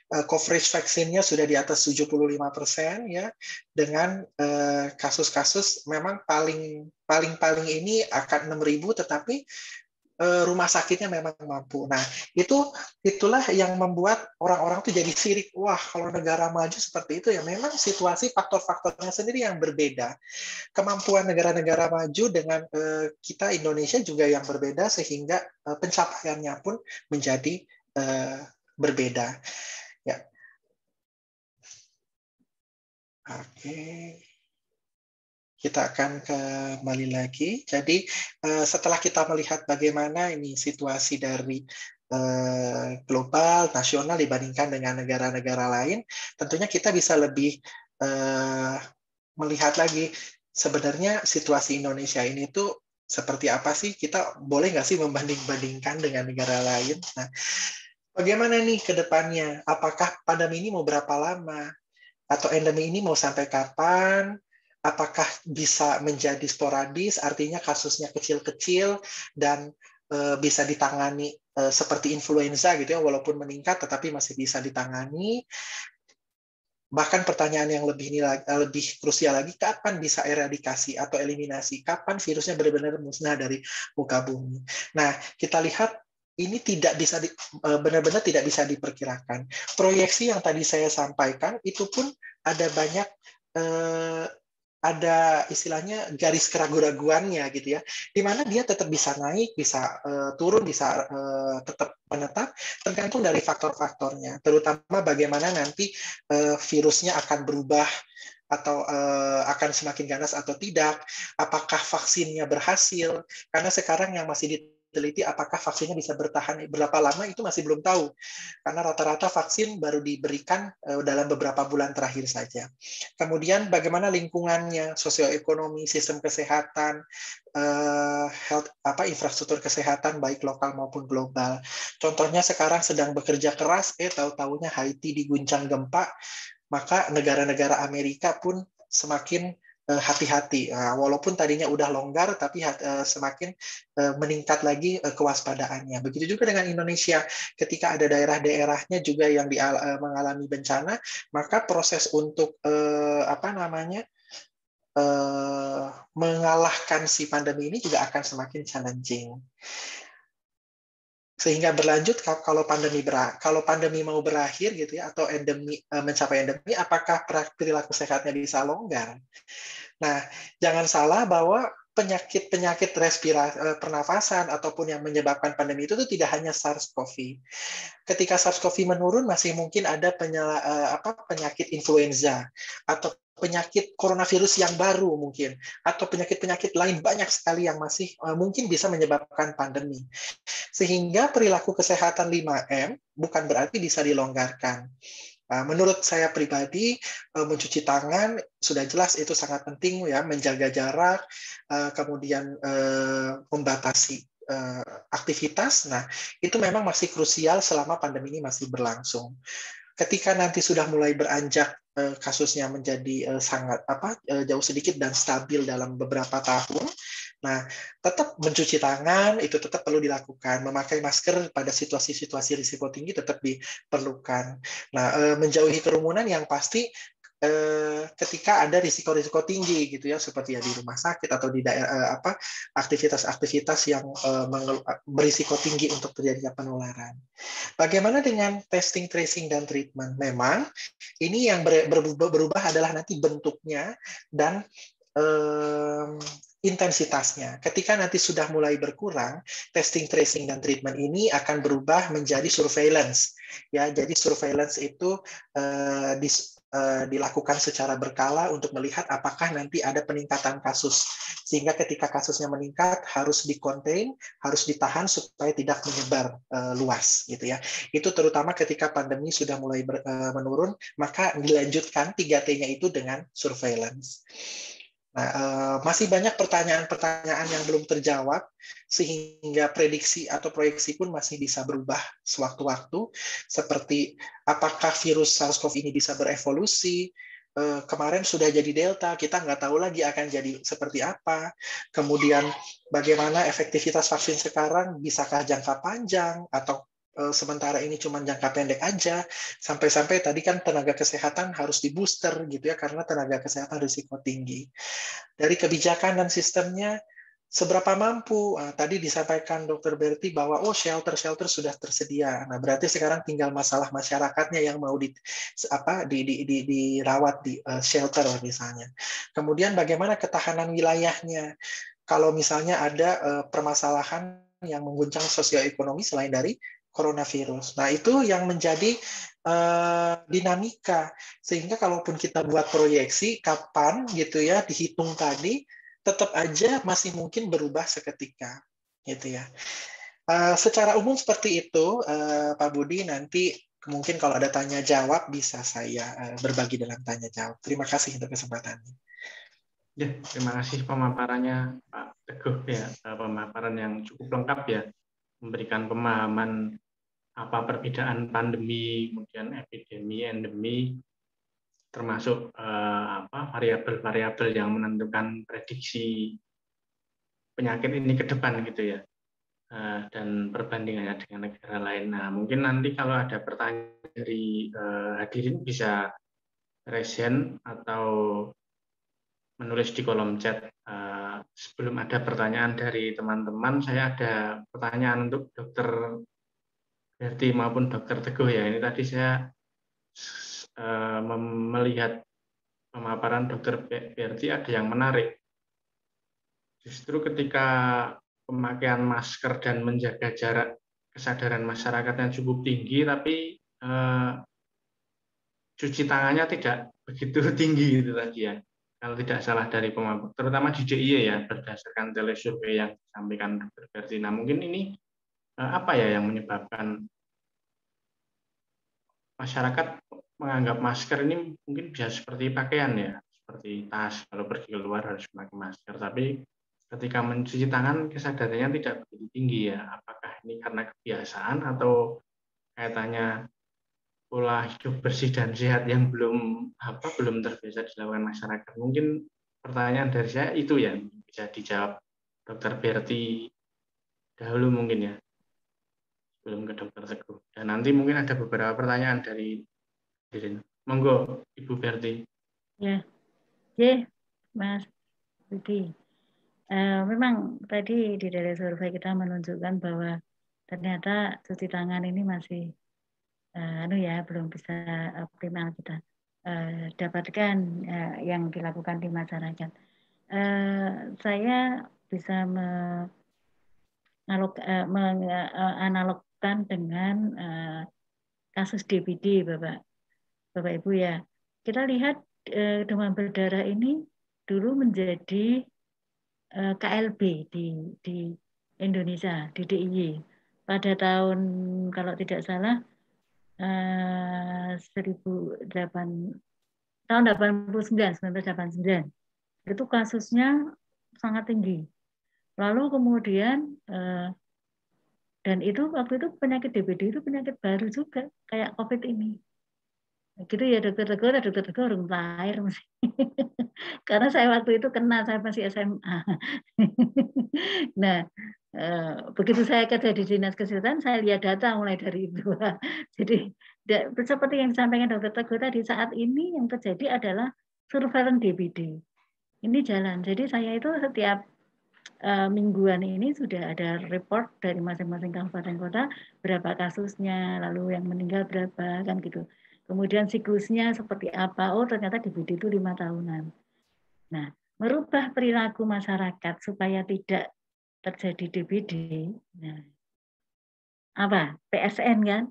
Coverage vaksinnya sudah di atas 75% ya, dengan kasus-kasus memang paling ini akan 6.000, tetapi rumah sakitnya memang mampu. Nah, itulah yang membuat orang-orang tuh jadi sirik. Wah, kalau negara maju seperti itu ya memang situasi faktor-faktornya sendiri yang berbeda. Kemampuan negara-negara maju dengan kita Indonesia juga yang berbeda, sehingga pencapaiannya pun menjadi berbeda. Ya. Oke. Kita akan kembali lagi. Jadi setelah kita melihat bagaimana ini situasi dari global, nasional dibandingkan dengan negara-negara lain, tentunya kita bisa lebih melihat lagi sebenarnya situasi Indonesia ini tuh seperti apa sih? Kita boleh nggak sih membanding-bandingkan dengan negara lain? Nah, bagaimana nih ke depannya? Apakah pandemi ini mau berapa lama? Atau endemi ini mau sampai kapan? Apakah bisa menjadi sporadis, artinya kasusnya kecil-kecil dan bisa ditangani seperti influenza gitu ya, walaupun meningkat tetapi masih bisa ditangani. Bahkan pertanyaan yang lebih krusial lagi, kapan bisa eradikasi atau eliminasi? Kapan virusnya benar-benar musnah dari muka bumi? Nah, kita lihat ini tidak bisa benar-benar tidak bisa diperkirakan. Proyeksi yang tadi saya sampaikan itu pun ada banyak ada istilahnya garis keraguan-raguannya gitu ya, di mana dia tetap bisa naik, bisa turun, bisa tetap menetap, tergantung dari faktor-faktornya, terutama bagaimana nanti virusnya akan berubah atau akan semakin ganas atau tidak, apakah vaksinnya berhasil, karena sekarang yang masih diteliti apakah vaksinnya bisa bertahan berapa lama itu masih belum tahu, karena rata-rata vaksin baru diberikan dalam beberapa bulan terakhir saja. Kemudian bagaimana lingkungannya, sosioekonomi, sistem kesehatan, infrastruktur kesehatan baik lokal maupun global. Contohnya sekarang sedang bekerja keras, tahu-tahunya Haiti diguncang gempa, maka negara-negara Amerika pun semakin hati-hati. Walaupun tadinya udah longgar, tapi semakin meningkat lagi kewaspadaannya. Begitu juga dengan Indonesia. Ketika ada daerah-daerahnya juga yang mengalami bencana, maka proses untuk mengalahkan si pandemi ini juga akan semakin challenging. Sehingga berlanjut kalau pandemi mau berakhir gitu ya, atau mencapai endemi, apakah perilaku sehatnya bisa longgar? Nah, jangan salah bahwa penyakit pernafasan ataupun yang menyebabkan pandemi itu tidak hanya SARS-CoV. Ketika SARS-CoV menurun, masih mungkin ada penyakit influenza atau penyakit coronavirus yang baru mungkin, atau penyakit-penyakit lain banyak sekali yang masih mungkin bisa menyebabkan pandemi. Sehingga perilaku kesehatan 5M bukan berarti bisa dilonggarkan. Menurut saya pribadi, mencuci tangan sudah jelas itu sangat penting ya, menjaga jarak, kemudian membatasi aktivitas. Nah, itu memang masih krusial selama pandemi ini masih berlangsung. Ketika nanti sudah mulai beranjak kasusnya menjadi sangat jauh sedikit dan stabil dalam beberapa tahun, nah tetap mencuci tangan itu tetap perlu dilakukan, memakai masker pada situasi-situasi risiko tinggi tetap diperlukan. Nah, menjauhi kerumunan yang pasti ketika ada risiko-risiko tinggi gitu ya, seperti ya di rumah sakit atau di daerah aktivitas-aktivitas yang berisiko tinggi untuk terjadinya penularan. Bagaimana dengan testing, tracing, dan treatment? Memang ini yang berubah adalah nanti bentuknya dan intensitasnya. Ketika nanti sudah mulai berkurang, testing, tracing, dan treatment ini akan berubah menjadi surveillance. Ya, jadi surveillance itu dilakukan secara berkala untuk melihat apakah nanti ada peningkatan kasus. Sehingga ketika kasusnya meningkat harus di-contain, harus ditahan supaya tidak menyebar luas, gitu ya. Itu terutama ketika pandemi sudah mulai menurun, maka dilanjutkan 3T-nya itu dengan surveillance. Nah, masih banyak pertanyaan-pertanyaan yang belum terjawab, sehingga prediksi atau proyeksi pun masih bisa berubah sewaktu-waktu, seperti apakah virus SARS-CoV ini bisa berevolusi. Kemarin sudah jadi Delta, kita nggak tahu lagi akan jadi seperti apa. Kemudian bagaimana efektivitas vaksin sekarang, bisakah jangka panjang, atau sementara ini cuma jangka pendek aja, sampai-sampai tadi kan tenaga kesehatan harus di booster gitu ya, karena tenaga kesehatan risiko tinggi. Dari kebijakan dan sistemnya, seberapa mampu? Tadi disampaikan Dr. Berti bahwa shelter sudah tersedia. Nah, berarti sekarang tinggal masalah masyarakatnya yang mau dirawat di shelter misalnya. Kemudian bagaimana ketahanan wilayahnya? Kalau misalnya ada permasalahan yang mengguncang sosioekonomi selain dari coronavirus. Nah, itu yang menjadi dinamika. Sehingga kalaupun kita buat proyeksi kapan gitu ya dihitung tadi, tetap aja masih mungkin berubah seketika, gitu ya. Secara umum seperti itu, Pak Budi. Nanti mungkin kalau ada tanya jawab bisa saya berbagi dalam tanya jawab. Terima kasih untuk kesempatannya. Ya, terima kasih pemaparannya Pak Teguh ya, pemaparan yang cukup lengkap ya, memberikan pemahaman apa perbedaan pandemi, kemudian epidemi, endemi, termasuk variabel-variabel yang menentukan prediksi penyakit ini ke depan gitu ya, dan perbandingannya dengan negara lain. Nah, mungkin nanti kalau ada pertanyaan dari hadirin bisa raise hand atau menulis di kolom chat. Sebelum ada pertanyaan dari teman-teman, saya ada pertanyaan untuk Dr. Berti maupun Dr. Teguh ya. Ini tadi saya melihat pemaparan Dr. Berti ada yang menarik. Justru ketika pemakaian masker dan menjaga jarak, kesadaran masyarakatnya cukup tinggi, tapi cuci tangannya tidak begitu tinggi itu tadi ya. Kalau tidak salah dari pemapar, terutama di DIY ya, berdasarkan telesurvei yang disampaikan Dr. Berti. Nah, mungkin ini apa ya yang menyebabkan masyarakat menganggap masker ini mungkin bisa seperti pakaian ya, seperti tas, kalau pergi keluar harus memakai masker. Tapi ketika mencuci tangan kesadarannya tidak begitu tinggi ya. Apakah ini karena kebiasaan atau kaitannya pola hidup bersih dan sehat yang belum terbiasa dilakukan masyarakat? Mungkin pertanyaan dari saya itu ya, bisa dijawab Dr. Berti dahulu mungkin ya, sebelum ke Dr. Teguh. Dan nanti mungkin ada beberapa pertanyaan dari hadirin. Monggo, Ibu Berti. Ya, Mas Budi. Memang tadi di dari survei kita menunjukkan bahwa ternyata cuci tangan ini masih belum bisa optimal kita dapatkan yang dilakukan di masyarakat. Saya bisa menganalogkan dengan kasus DBD, Bapak Ibu ya. Kita lihat demam berdarah ini dulu menjadi KLB di Indonesia, di DIY. Pada tahun kalau tidak salah 1989 itu kasusnya sangat tinggi. Lalu kemudian dan itu waktu itu penyakit DBD itu penyakit baru juga kayak COVID ini. Gitu ya dokter Teguh orang lahir masih. Karena saya waktu itu kena, saya masih SMA. Nah, begitu saya kerja di dinas kesehatan, saya lihat data mulai dari itu. Jadi seperti yang disampaikan Dr. Teguh tadi, saat ini yang terjadi adalah surveillance DBD. Ini jalan. Jadi saya itu setiap mingguan ini sudah ada report dari masing-masing kabupaten kota berapa kasusnya, lalu yang meninggal berapa kan gitu. Kemudian siklusnya seperti apa? Oh ternyata DBD itu 5 tahunan. Nah merubah perilaku masyarakat supaya tidak terjadi DBD. Nah, apa? PSN kan?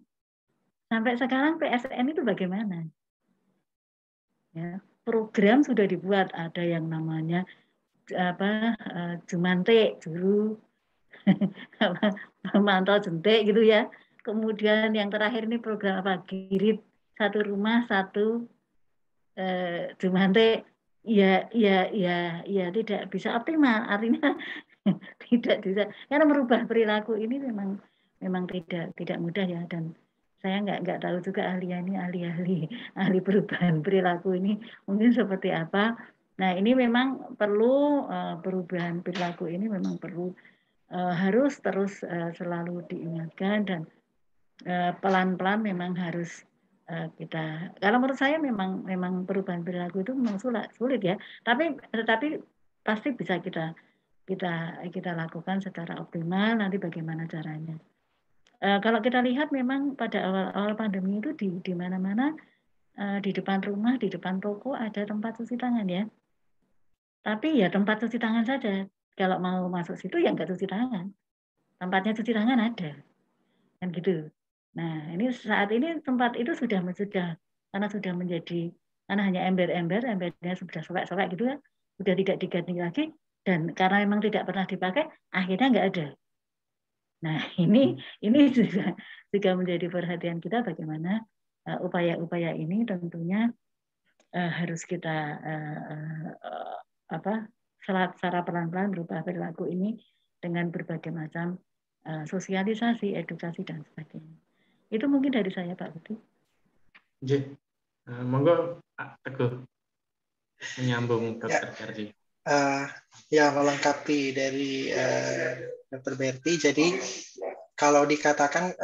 Sampai sekarang PSN itu bagaimana? Ya, program sudah dibuat, ada yang namanya Jumante dulu, mantau jentik gitu ya. Kemudian yang terakhir ini program apa? Girit, satu rumah satu Jumante. Ya tidak bisa optimal, artinya tidak bisa, karena merubah perilaku ini memang tidak mudah ya, dan saya nggak tahu juga ahli perubahan perilaku ini mungkin seperti apa. Nah, ini memang perlu perubahan perilaku ini memang perlu harus terus selalu diingatkan, dan pelan-pelan memang harus kita. Kalau menurut saya memang perubahan perilaku itu memang sulit ya, tetapi pasti bisa kita lakukan secara optimal. Nanti bagaimana caranya? Kalau kita lihat memang pada awal-awal pandemi itu di mana-mana di depan rumah, di depan toko ada tempat cuci tangan ya. Tapi ya tempat cuci tangan saja. Kalau mau masuk situ ya nggak cuci tangan. Tempatnya cuci tangan ada, kan gitu. Nah, ini saat ini tempat itu sudah karena sudah menjadi, karena hanya embernya sudah sobek-sobek gitu ya, sudah tidak diganti lagi, dan karena memang tidak pernah dipakai, akhirnya nggak ada. Nah, ini juga menjadi perhatian kita, bagaimana upaya-upaya ini tentunya harus kita secara pelan-pelan berubah perilaku ini dengan berbagai macam sosialisasi, edukasi, dan sebagainya. Itu mungkin dari saya, Pak Budi. Monggo Teguh menyambung Dr. Kardi. Ya, melengkapi dari Dr. Berti. Jadi kalau dikatakan,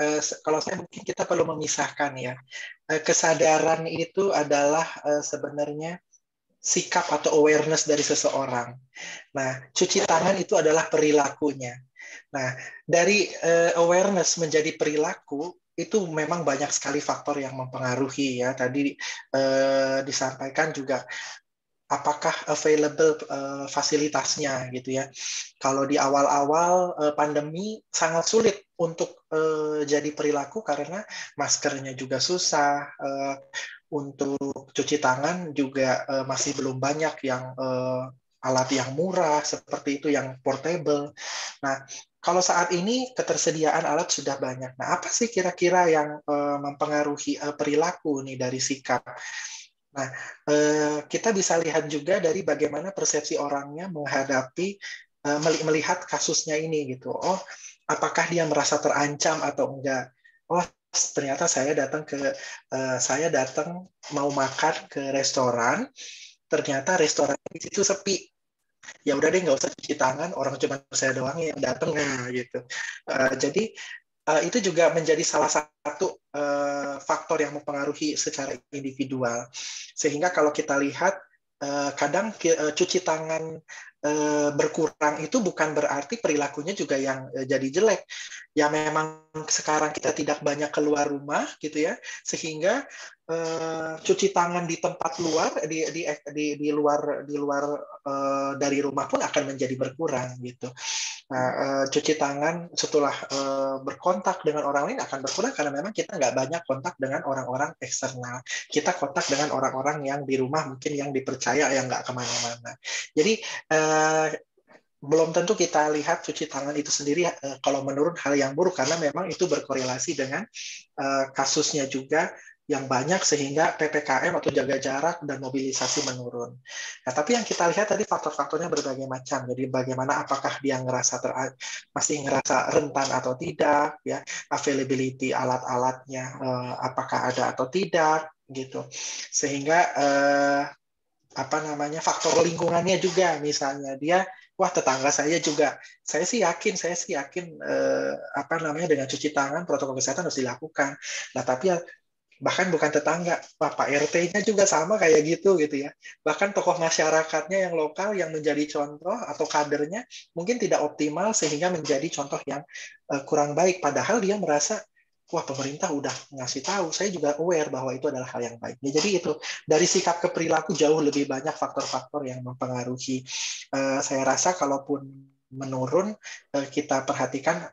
kalau saya mungkin kita perlu memisahkan ya. Kesadaran itu adalah sebenarnya sikap atau awareness dari seseorang. Nah, cuci tangan itu adalah perilakunya. Nah, dari awareness menjadi perilaku itu memang banyak sekali faktor yang mempengaruhi ya. Tadi disampaikan juga apakah available fasilitasnya gitu ya. Kalau di awal-awal pandemi sangat sulit untuk jadi perilaku karena maskernya juga susah, untuk cuci tangan juga masih belum banyak yang alat yang murah seperti itu, yang portable. Nah, kalau saat ini ketersediaan alat sudah banyak. Nah, apa sih kira-kira yang mempengaruhi perilaku nih dari sikap? Nah, kita bisa lihat juga dari bagaimana persepsi orangnya menghadapi melihat kasusnya ini gitu. Oh, apakah dia merasa terancam atau enggak? Oh, ternyata saya datang mau makan ke restoran, ternyata restoran di situ sepi. Ya udah deh, nggak usah cuci tangan, orang cuma saya doang yang datang, nah gitu. Jadi itu juga menjadi salah satu faktor yang mempengaruhi secara individual. Sehingga kalau kita lihat, kadang cuci tangan berkurang itu bukan berarti perilakunya juga yang jadi jelek. Ya memang sekarang kita tidak banyak keluar rumah gitu ya, sehingga cuci tangan di tempat luar, di luar dari rumah pun akan menjadi berkurang gitu. Nah, cuci tangan setelah berkontak dengan orang lain akan berkurang karena memang kita nggak banyak kontak dengan orang-orang eksternal. Kita kontak dengan orang-orang yang di rumah, mungkin yang dipercaya, yang nggak kemana-mana. Jadi belum tentu kita lihat cuci tangan itu sendiri kalau menurun hal yang buruk, karena memang itu berkorelasi dengan kasusnya juga yang banyak, sehingga PPKM atau jaga jarak dan mobilisasi menurun. Nah, tapi yang kita lihat tadi faktor-faktornya berbagai macam. Jadi bagaimana, apakah dia masih ngerasa rentan atau tidak, ya, availability alat-alatnya apakah ada atau tidak, gitu. Sehingga faktor lingkungannya juga, misalnya dia, wah tetangga saya juga, saya sih yakin dengan cuci tangan protokol kesehatan harus dilakukan. Nah, tapi bahkan bukan tetangga, Pak RT-nya juga sama kayak gitu ya. Bahkan tokoh masyarakatnya yang lokal yang menjadi contoh atau kadernya mungkin tidak optimal sehingga menjadi contoh yang kurang baik, padahal dia merasa wah pemerintah udah ngasih tahu, saya juga aware bahwa itu adalah hal yang baik. Ya, jadi itu dari sikap ke perilaku jauh lebih banyak faktor-faktor yang mempengaruhi. Saya rasa kalaupun menurun, kita perhatikan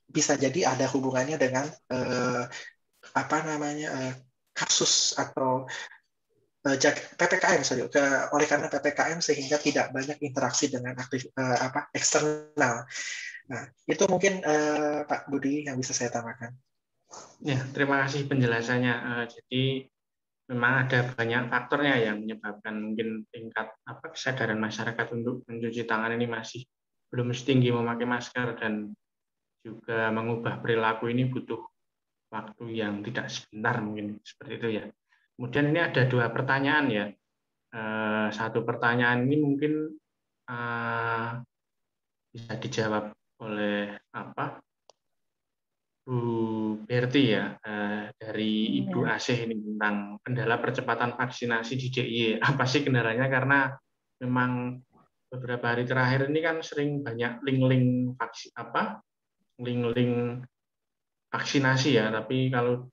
bisa jadi ada hubungannya dengan kasus atau PPKM, oleh karena PPKM sehingga tidak banyak interaksi dengan eksternal. Nah, itu mungkin Pak Budi yang bisa saya tambahkan. Ya, terima kasih penjelasannya. Jadi memang ada banyak faktornya yang menyebabkan mungkin tingkat kesadaran masyarakat untuk mencuci tangan ini masih belum setinggi memakai masker, dan juga mengubah perilaku ini butuh waktu yang tidak sebentar, mungkin seperti itu ya. Kemudian ini ada 2 pertanyaan ya. Satu pertanyaan ini mungkin bisa dijawab oleh Bu Berti ya, dari Ibu Asih ini tentang kendala percepatan vaksinasi di DIY. Apa sih kendalanya? Karena memang beberapa hari terakhir ini kan sering banyak link-link vaksinasi ya, tapi kalau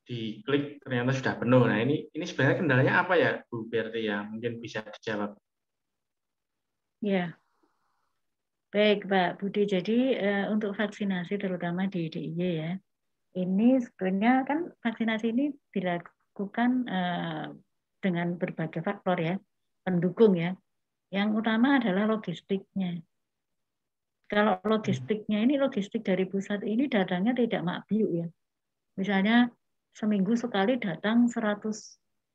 diklik ternyata sudah penuh. Nah, ini sebenarnya kendalanya apa ya, Bu Berti ya? Mungkin bisa dijawab. Ya, baik Pak Budi. Jadi untuk vaksinasi terutama di DIY ya, ini sebenarnya kan vaksinasi ini dilakukan dengan berbagai faktor ya, pendukung ya. Yang utama adalah logistiknya. Kalau logistiknya ini, logistik dari pusat ini datangnya tidak makbiuk ya. Misalnya seminggu sekali datang 100.000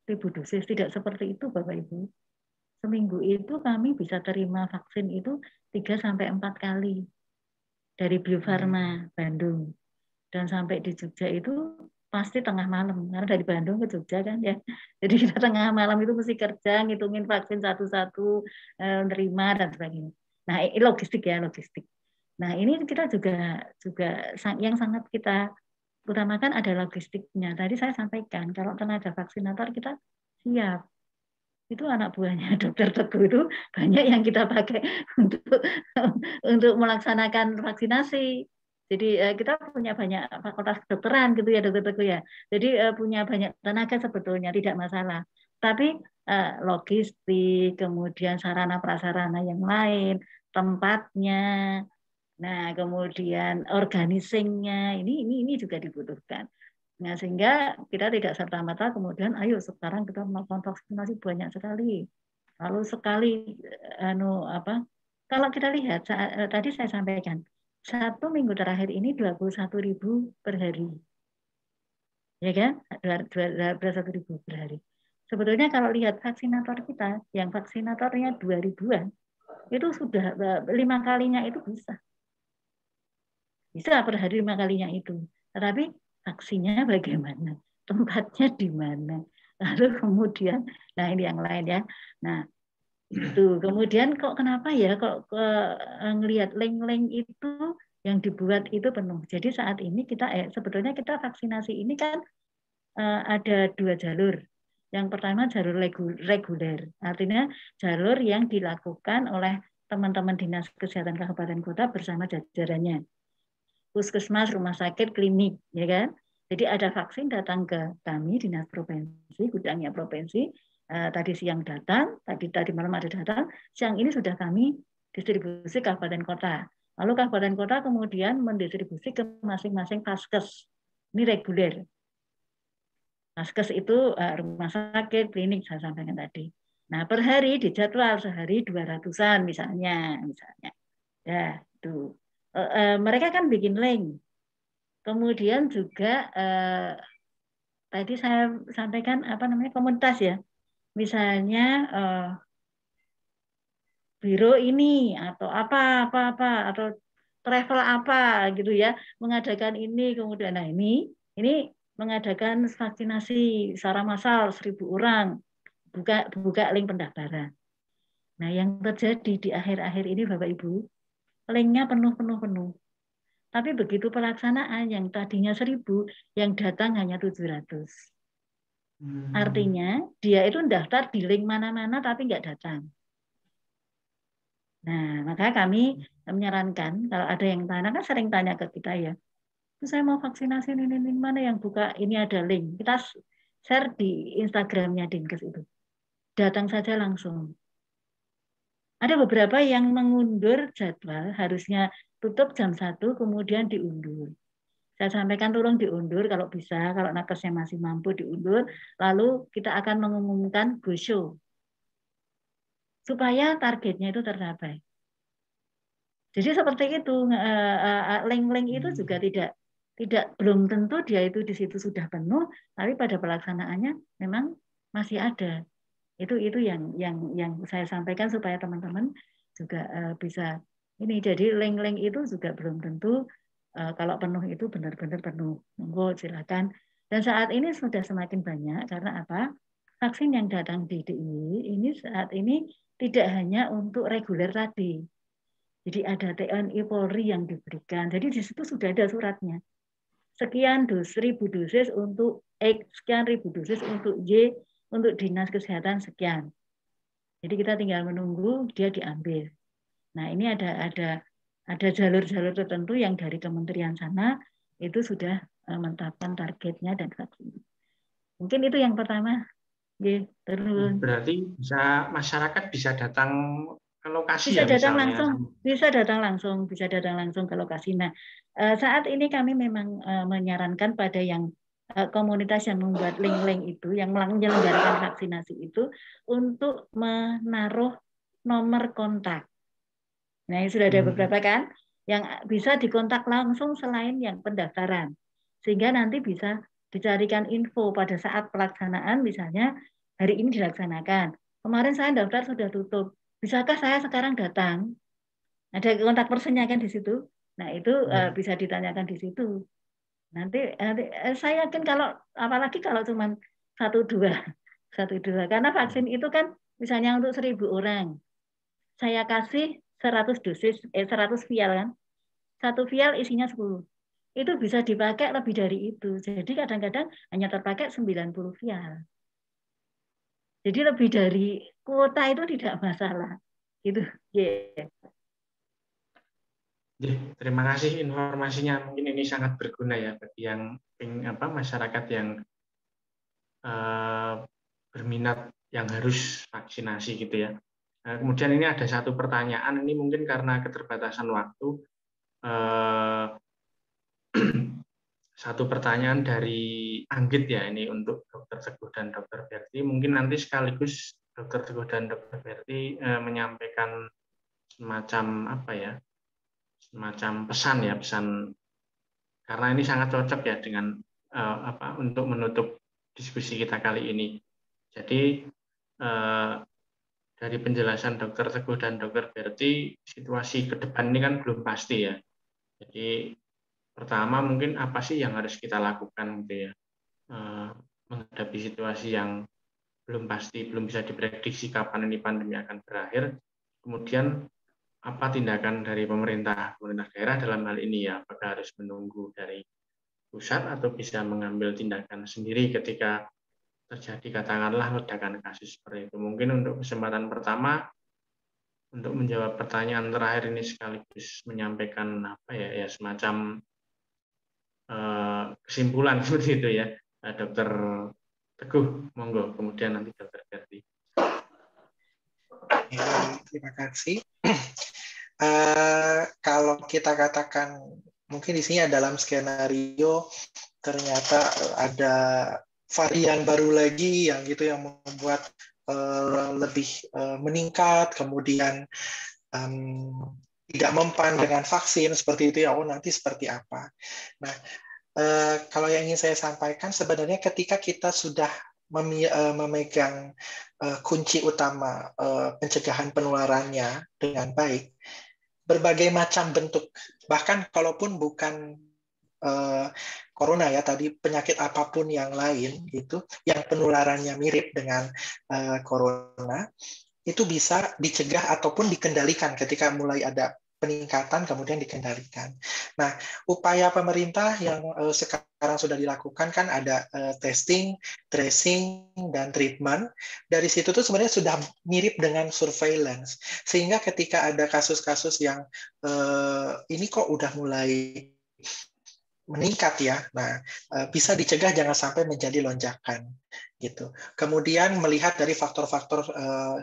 dosis, tidak seperti itu Bapak Ibu. Seminggu itu kami bisa terima vaksin itu 3-4 kali dari Bio Farma Bandung, dan sampai di Jogja itu pasti tengah malam, karena dari Bandung ke Jogja kan ya. Jadi kita tengah malam itu mesti kerja, ngitungin vaksin satu-satu, nerima dan sebagainya. Nah, ini logistik ya, logistik. Nah, ini kita juga yang sangat kita utamakan adalah logistiknya. Tadi saya sampaikan, kalau tenaga vaksinator kita siap. Itu anak buahnya Dokter Teguh itu banyak yang kita pakai untuk melaksanakan vaksinasi. Jadi kita punya banyak fakultas kedokteran gitu ya Dokter Teguh ya. Jadi punya banyak tenaga sebetulnya, tidak masalah. Tapi logistik, kemudian sarana prasarana yang lain, tempatnya, nah kemudian organisingnya ini juga dibutuhkan. Nah, sehingga kita tidak serta-merta kemudian ayo sekarang kita melakukan vaksinasi banyak sekali. Lalu sekali kalau kita lihat tadi saya sampaikan 1 minggu terakhir ini 21.000 per hari. Ya kan? 21.000 per hari. Sebetulnya kalau lihat vaksinator kita yang vaksinatornya 2.000-an itu sudah 5 kalinya itu bisa. Bisa per hari 5 kalinya itu. Tetapi vaksinnya bagaimana? Tempatnya di mana? Lalu kemudian, nah ini yang lain ya. Nah, itu kemudian kok kenapa ya kok ngelihat link-link itu yang dibuat itu penuh. Jadi saat ini kita sebetulnya kita vaksinasi ini kan ada 2 jalur. Yang pertama jalur reguler, artinya jalur yang dilakukan oleh teman-teman Dinas Kesehatan Kabupaten Kota bersama jajarannya. Puskesmas, rumah sakit, klinik, ya kan? Jadi ada vaksin datang ke kami Dinas Provinsi, gudangnya provinsi. Tadi siang datang, tadi malam ada datang, siang ini sudah kami distribusi kabupaten kota. Lalu kabupaten kota kemudian mendistribusi ke masing-masing vaskes. Ini reguler. Vaskes itu rumah sakit, klinik saya sampaikan tadi. Nah, per hari dijadwal sehari 200-an misalnya. Ya, itu. Mereka kan bikin link. Kemudian juga tadi saya sampaikan komunitas ya. Misalnya biro ini atau apa atau travel apa gitu ya, mengadakan ini kemudian ini mengadakan vaksinasi secara massal 1.000 orang, buka link pendaftaran. Nah, yang terjadi di akhir-akhir ini Bapak Ibu, linknya penuh. Tapi begitu pelaksanaan yang tadinya 1.000, yang datang hanya 700. Artinya dia itu daftar di link mana-mana tapi nggak datang. Nah, maka kami menyarankan kalau ada yang tanya, kan sering tanya ke kita ya, Saya mau vaksinasi ini mana yang buka, ini ada link. Kita share di Instagramnya Dinkes itu. Datang saja langsung. Ada beberapa yang mengundur jadwal, harusnya tutup jam 1, kemudian diundur. Saya sampaikan tolong diundur kalau bisa, kalau nakesnya masih mampu diundur, lalu kita akan mengumumkan go show. Supaya targetnya itu tercapai. Jadi seperti itu, link-link itu juga belum tentu dia itu di situ sudah penuh, tapi pada pelaksanaannya memang masih ada. Itu yang saya sampaikan supaya teman-teman juga bisa ini. Jadi link-link itu juga belum tentu kalau penuh itu benar-benar penuh. Monggo silakan. Dan saat ini sudah semakin banyak karena apa? Vaksin yang datang di DIY ini saat ini tidak hanya untuk reguler tadi. Jadi ada TNI Polri yang diberikan. Jadi di situ sudah ada suratnya. Sekian ribu dosis untuk X, sekian ribu dosis untuk Y, untuk dinas kesehatan sekian. Jadi kita tinggal menunggu dia diambil. Nah ini ada jalur-jalur tertentu yang dari kementerian sana itu sudah menetapkan targetnya dan vaksin. Mungkin itu yang pertama. Terus. Berarti masyarakat bisa datang ke lokasi bisa ya datang misalnya. langsung, bisa datang langsung ke lokasi. Nah, saat ini kami memang menyarankan pada yang komunitas yang membuat link-link itu, yang menyelenggarakan vaksinasi itu, untuk menaruh nomor kontak. Nah, sudah ada beberapa kan, yang bisa dikontak langsung selain yang pendaftaran. Sehingga nanti bisa dicarikan info pada saat pelaksanaan, misalnya hari ini dilaksanakan. Kemarin saya daftar sudah tutup. Bisakah saya sekarang datang? Ada kontak personnya kan di situ. Nah, itu bisa ditanyakan di situ. Nanti saya yakin kalau apalagi kalau cuma 1-2 karena vaksin itu kan misalnya untuk 1.000 orang. Saya kasih 100 dosis 100 vial kan. 1 vial isinya 10. Itu bisa dipakai lebih dari itu. Jadi kadang-kadang hanya terpakai 90 vial. Jadi lebih dari kuota itu tidak masalah. Gitu. Yeah. Terima kasih informasinya. Mungkin ini sangat berguna ya bagi yang masyarakat yang berminat yang harus vaksinasi gitu ya. Nah, kemudian ini ada satu pertanyaan, ini mungkin karena keterbatasan waktu. Satu pertanyaan dari Anggit ya, ini untuk Dr. Teguh dan Dr. Berti. Mungkin nanti sekaligus Dr. Teguh dan Dr. Berti menyampaikan semacam semacam pesan karena ini sangat cocok ya dengan untuk menutup diskusi kita kali ini. Jadi dari penjelasan Dr. Teguh dan Dr. Berti, situasi ke depan ini kan belum pasti ya. Jadi pertama mungkin apa sih yang harus kita lakukan gitu ya, menghadapi situasi yang belum pasti, belum bisa diprediksi kapan ini pandemi akan berakhir. Kemudian apa tindakan dari pemerintah daerah dalam hal ini ya, apakah harus menunggu dari pusat atau bisa mengambil tindakan sendiri ketika terjadi katakanlah ledakan kasus seperti itu. Mungkin untuk kesempatan pertama untuk menjawab pertanyaan terakhir ini sekaligus menyampaikan semacam kesimpulan seperti itu ya, Dr. Teguh, monggo. Kemudian nanti Dr. Berti. Ya, terima kasih. Kalau kita katakan mungkin di sini dalam skenario ternyata ada varian baru lagi yang membuat lebih meningkat, kemudian tidak mempan dengan vaksin seperti itu ya, nanti seperti apa. Nah, kalau yang ingin saya sampaikan sebenarnya ketika kita sudah memegang kunci utama pencegahan penularannya dengan baik, berbagai macam bentuk, bahkan kalaupun bukan corona ya, tadi penyakit apapun yang lain itu yang penularannya mirip dengan corona, itu bisa dicegah ataupun dikendalikan ketika mulai ada peningkatan kemudian dikendalikan. Nah, upaya pemerintah yang sekarang sudah dilakukan kan ada testing, tracing, dan treatment. Dari situ tuh sebenarnya sudah mirip dengan surveillance. Sehingga ketika ada kasus-kasus yang ini kok udah mulai meningkat ya. Nah, bisa dicegah jangan sampai menjadi lonjakan gitu. Kemudian melihat dari faktor-faktor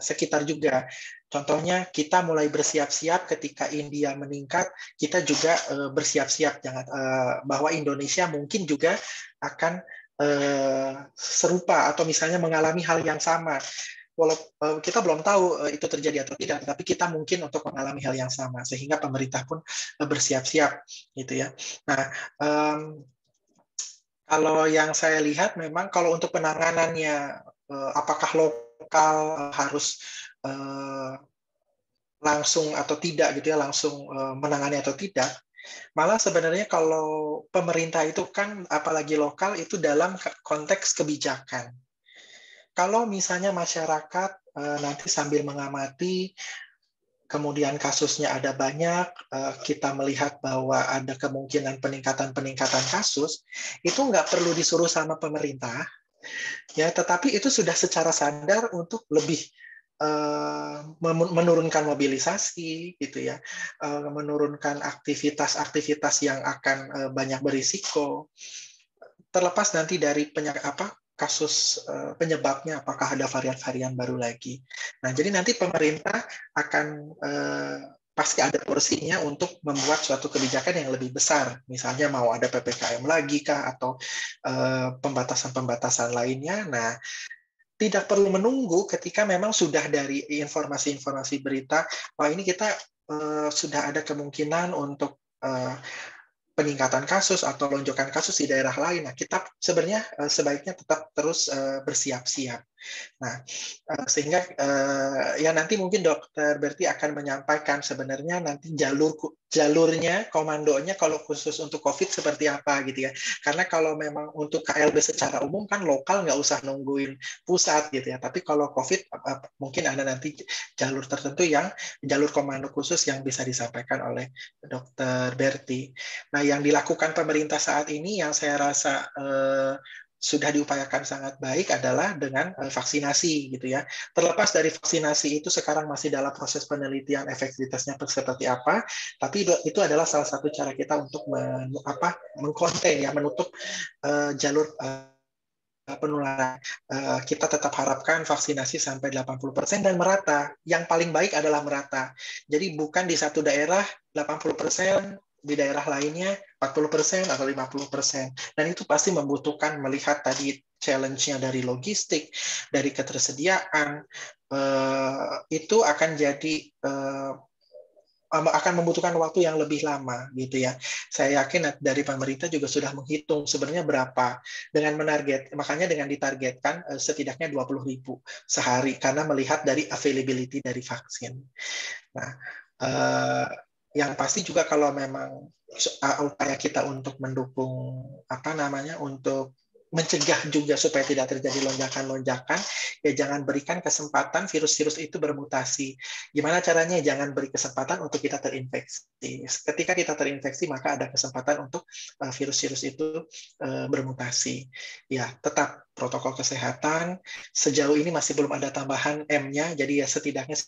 sekitar juga. Contohnya kita mulai bersiap-siap ketika India meningkat, kita juga bersiap-siap bahwa Indonesia mungkin juga akan serupa atau misalnya mengalami hal yang sama. Walau kita belum tahu itu terjadi atau tidak, tapi kita mungkin untuk mengalami hal yang sama, sehingga pemerintah pun bersiap-siap, gitu ya. Nah, kalau yang saya lihat memang kalau untuk penanganannya, apakah lokal harus langsung atau tidak, gitu ya, langsung menangani atau tidak. Malah sebenarnya kalau pemerintah itu kan, apalagi lokal, itu dalam konteks kebijakan. Kalau misalnya masyarakat nanti sambil mengamati, kemudian kasusnya ada banyak, kita melihat bahwa ada kemungkinan peningkatan kasus, itu nggak perlu disuruh sama pemerintah, ya, tetapi itu sudah secara sadar untuk lebih menurunkan mobilisasi, gitu ya, menurunkan aktivitas-aktivitas yang akan banyak berisiko, terlepas nanti dari kasus penyebabnya, apakah ada varian-varian baru lagi. Nah, jadi nanti pemerintah akan pasti ada porsinya untuk membuat suatu kebijakan yang lebih besar. Misalnya mau ada PPKM lagi kah, atau pembatasan-pembatasan lainnya. Nah, tidak perlu menunggu ketika memang sudah dari informasi-informasi berita, wah ini kita sudah ada kemungkinan untuk peningkatan kasus atau lonjakan kasus di daerah lain. Nah, kita sebenarnya sebaiknya tetap terus bersiap-siap. Nah, sehingga ya nanti mungkin Dokter Berti akan menyampaikan sebenarnya nanti jalurnya, komandonya kalau khusus untuk COVID seperti apa, gitu ya. Karena kalau memang untuk KLB secara umum kan lokal nggak usah nungguin pusat, gitu ya. Tapi kalau COVID mungkin ada nanti jalur tertentu yang jalur komando khusus yang bisa disampaikan oleh Dokter Berti. Nah, yang dilakukan pemerintah saat ini yang saya rasa sudah diupayakan sangat baik adalah dengan vaksinasi, gitu ya. Terlepas dari vaksinasi itu sekarang masih dalam proses penelitian efektivitasnya seperti apa, tapi itu adalah salah satu cara kita untuk mengkonten, ya, menutup jalur penularan. Kita tetap harapkan vaksinasi sampai 80% dan merata. Yang paling baik adalah merata. Jadi bukan di satu daerah 80%, di daerah lainnya 40% atau 50%. Dan itu pasti membutuhkan melihat tadi challenge-nya dari logistik, dari ketersediaan, itu akan jadi akan membutuhkan waktu yang lebih lama, gitu ya. Saya yakin dari pemerintah juga sudah menghitung sebenarnya berapa dengan makanya dengan ditargetkan setidaknya 20.000 sehari karena melihat dari availability dari vaksin. Nah, yang pasti juga kalau memang upaya kita untuk mendukung untuk mencegah juga supaya tidak terjadi lonjakan-lonjakan, ya jangan berikan kesempatan virus-virus itu bermutasi. Gimana caranya? Jangan beri kesempatan untuk kita terinfeksi. Ketika kita terinfeksi, maka ada kesempatan untuk virus-virus itu bermutasi. Ya, tetap protokol kesehatan. Sejauh ini masih belum ada tambahan M-nya, jadi ya setidaknya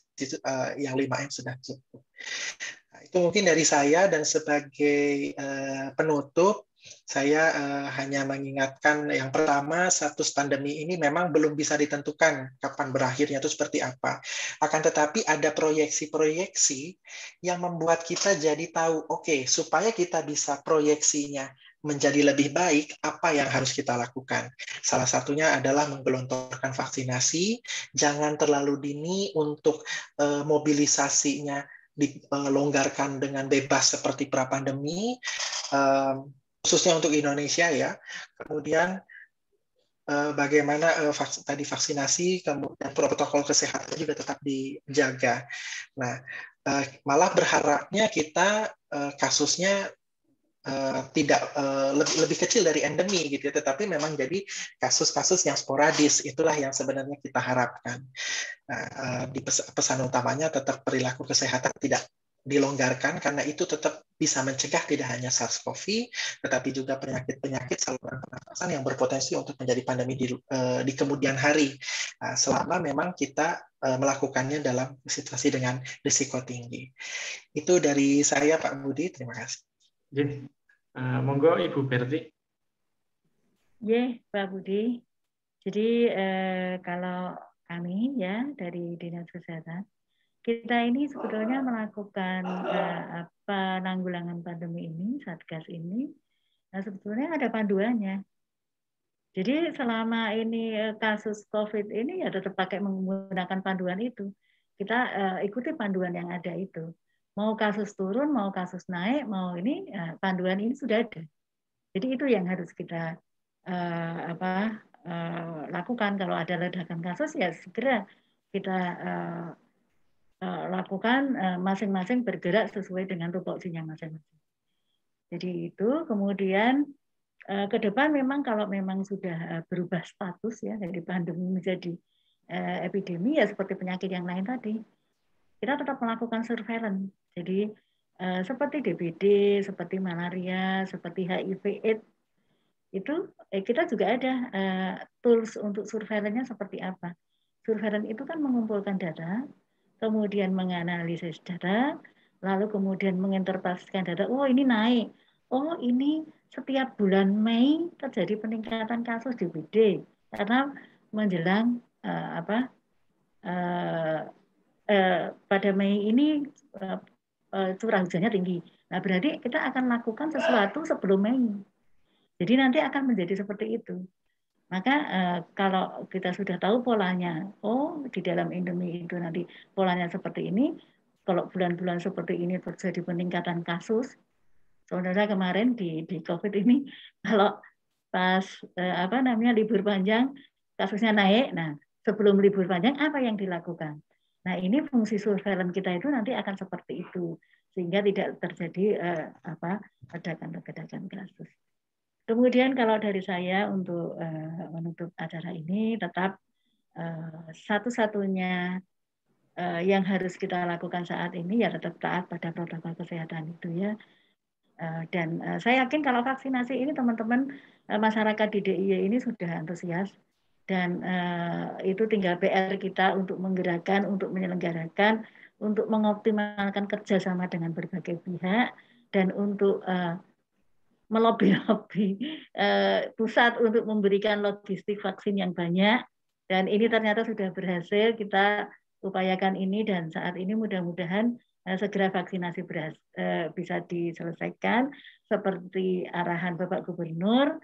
yang 5M sudah cukup. Nah, itu mungkin dari saya, dan sebagai penutup, saya hanya mengingatkan yang pertama, status pandemi ini memang belum bisa ditentukan kapan berakhirnya itu seperti apa. Akan tetapi ada proyeksi-proyeksi yang membuat kita jadi tahu, oke, supaya kita bisa proyeksinya menjadi lebih baik, apa yang harus kita lakukan. Salah satunya adalah menggelontorkan vaksinasi, jangan terlalu dini untuk mobilisasinya dilonggarkan dengan bebas seperti pra-pandemi, khususnya untuk Indonesia, ya. Kemudian bagaimana tadi vaksinasi, kemudian protokol kesehatan juga tetap dijaga. Nah, malah berharapnya kita kasusnya tidak lebih kecil dari endemi, gitu ya, tetapi memang jadi kasus-kasus yang sporadis. Itulah yang sebenarnya kita harapkan. Nah, di pesan utamanya tetap perilaku kesehatan tidak dilonggarkan, karena itu tetap bisa mencegah tidak hanya SARS-CoV, tetapi juga penyakit-penyakit saluran pernafasan yang berpotensi untuk menjadi pandemi di kemudian hari, selama memang kita melakukannya dalam situasi dengan risiko tinggi. Itu dari saya, Pak Budi. Terima kasih. Monggo Ibu Berti. Pak Budi. Jadi kalau kami ya dari Dinas Kesehatan, kita ini sebetulnya melakukan penanggulangan pandemi ini, Satgas ini, sebetulnya ada panduannya. Jadi selama ini kasus COVID ini ya tetap pakai menggunakan panduan itu. Kita ikuti panduan yang ada itu. Mau kasus turun, mau kasus naik, mau ini panduan ini sudah ada. Jadi itu yang harus kita lakukan. Kalau ada ledakan kasus ya segera kita lakukan masing-masing bergerak sesuai dengan tupoksinya masing-masing. Jadi itu kemudian ke depan memang kalau memang sudah berubah status ya dari pandemi menjadi epidemi ya seperti penyakit yang lain tadi, kita tetap melakukan surveillance. Jadi seperti DBD, seperti malaria, seperti HIV/AIDS itu kita juga ada tools untuk surveillance-nya seperti apa. Surveillance itu kan mengumpulkan data, kemudian menganalisis data, lalu kemudian menginterpretasikan data. Oh ini naik, oh ini setiap bulan Mei terjadi peningkatan kasus DBD karena menjelang pada Mei ini curah hujannya tinggi. Nah berarti kita akan lakukan sesuatu sebelum Mei. Jadi nanti akan menjadi seperti itu. Maka kalau kita sudah tahu polanya, oh di dalam endemi itu nanti polanya seperti ini, kalau bulan-bulan seperti ini terjadi peningkatan kasus, saudara kemarin di COVID ini, kalau pas libur panjang kasusnya naik, nah sebelum libur panjang apa yang dilakukan? Nah ini fungsi surveillance kita itu nanti akan seperti itu, sehingga tidak terjadi ledakan-ledakan kasus. Kemudian kalau dari saya untuk menutup acara ini tetap satu-satunya yang harus kita lakukan saat ini ya tetap taat pada protokol kesehatan itu ya. Dan saya yakin kalau vaksinasi ini teman-teman masyarakat di DIY ini sudah antusias dan itu tinggal PR kita untuk menggerakkan, untuk menyelenggarakan, untuk mengoptimalkan kerjasama dengan berbagai pihak dan untuk melobi-lobi pusat untuk memberikan logistik vaksin yang banyak dan ini ternyata sudah berhasil kita upayakan ini dan saat ini mudah-mudahan segera vaksinasi bisa diselesaikan seperti arahan Bapak Gubernur.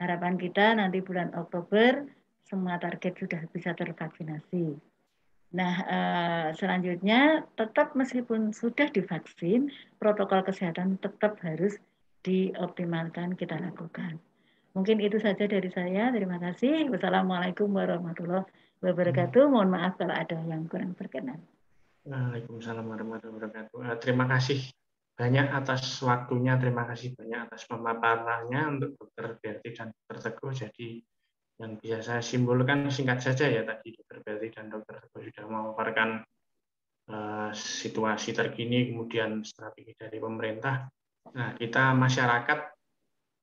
Harapan kita nanti bulan Oktober semua target sudah bisa tervaksinasi. Nah, selanjutnya tetap meskipun sudah divaksin, protokol kesehatan tetap harus dioptimalkan kita lakukan. Mungkin itu saja dari saya. Terima kasih. Wassalamualaikum warahmatullahi wabarakatuh. Mohon maaf kalau ada yang kurang berkenan. Waalaikumsalam warahmatullahi wabarakatuh. Terima kasih banyak atas waktunya. Terima kasih banyak atas pemaparannya untuk Dr. Berti dan Dr. Teguh. Jadi yang bisa saya simpulkan singkat saja ya tadi Dr. Berti dan Dr. Teguh sudah memaparkan situasi terkini, kemudian strategi dari pemerintah. Nah, kita masyarakat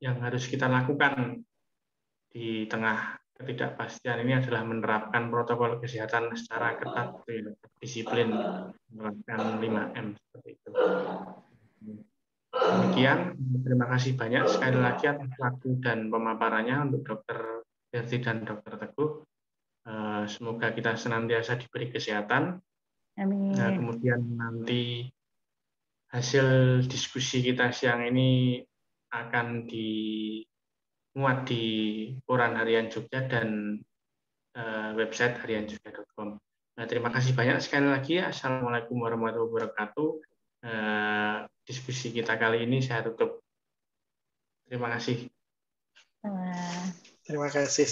yang harus kita lakukan di tengah ketidakpastian ini adalah menerapkan protokol kesehatan secara ketat, disiplin, menerapkan 5M seperti itu. Demikian, terima kasih banyak sekali lagi atas waktu dan pemaparannya untuk Dr. Berti dan Dr. Teguh. Semoga kita senantiasa diberi kesehatan. Amin. Nah, kemudian nanti hasil diskusi kita siang ini akan dimuat di koran Harian Jogja dan website harianjogja.com. Nah, terima kasih banyak sekali lagi. Assalamualaikum warahmatullahi wabarakatuh. Diskusi kita kali ini saya tutup. Terima kasih. Terima kasih.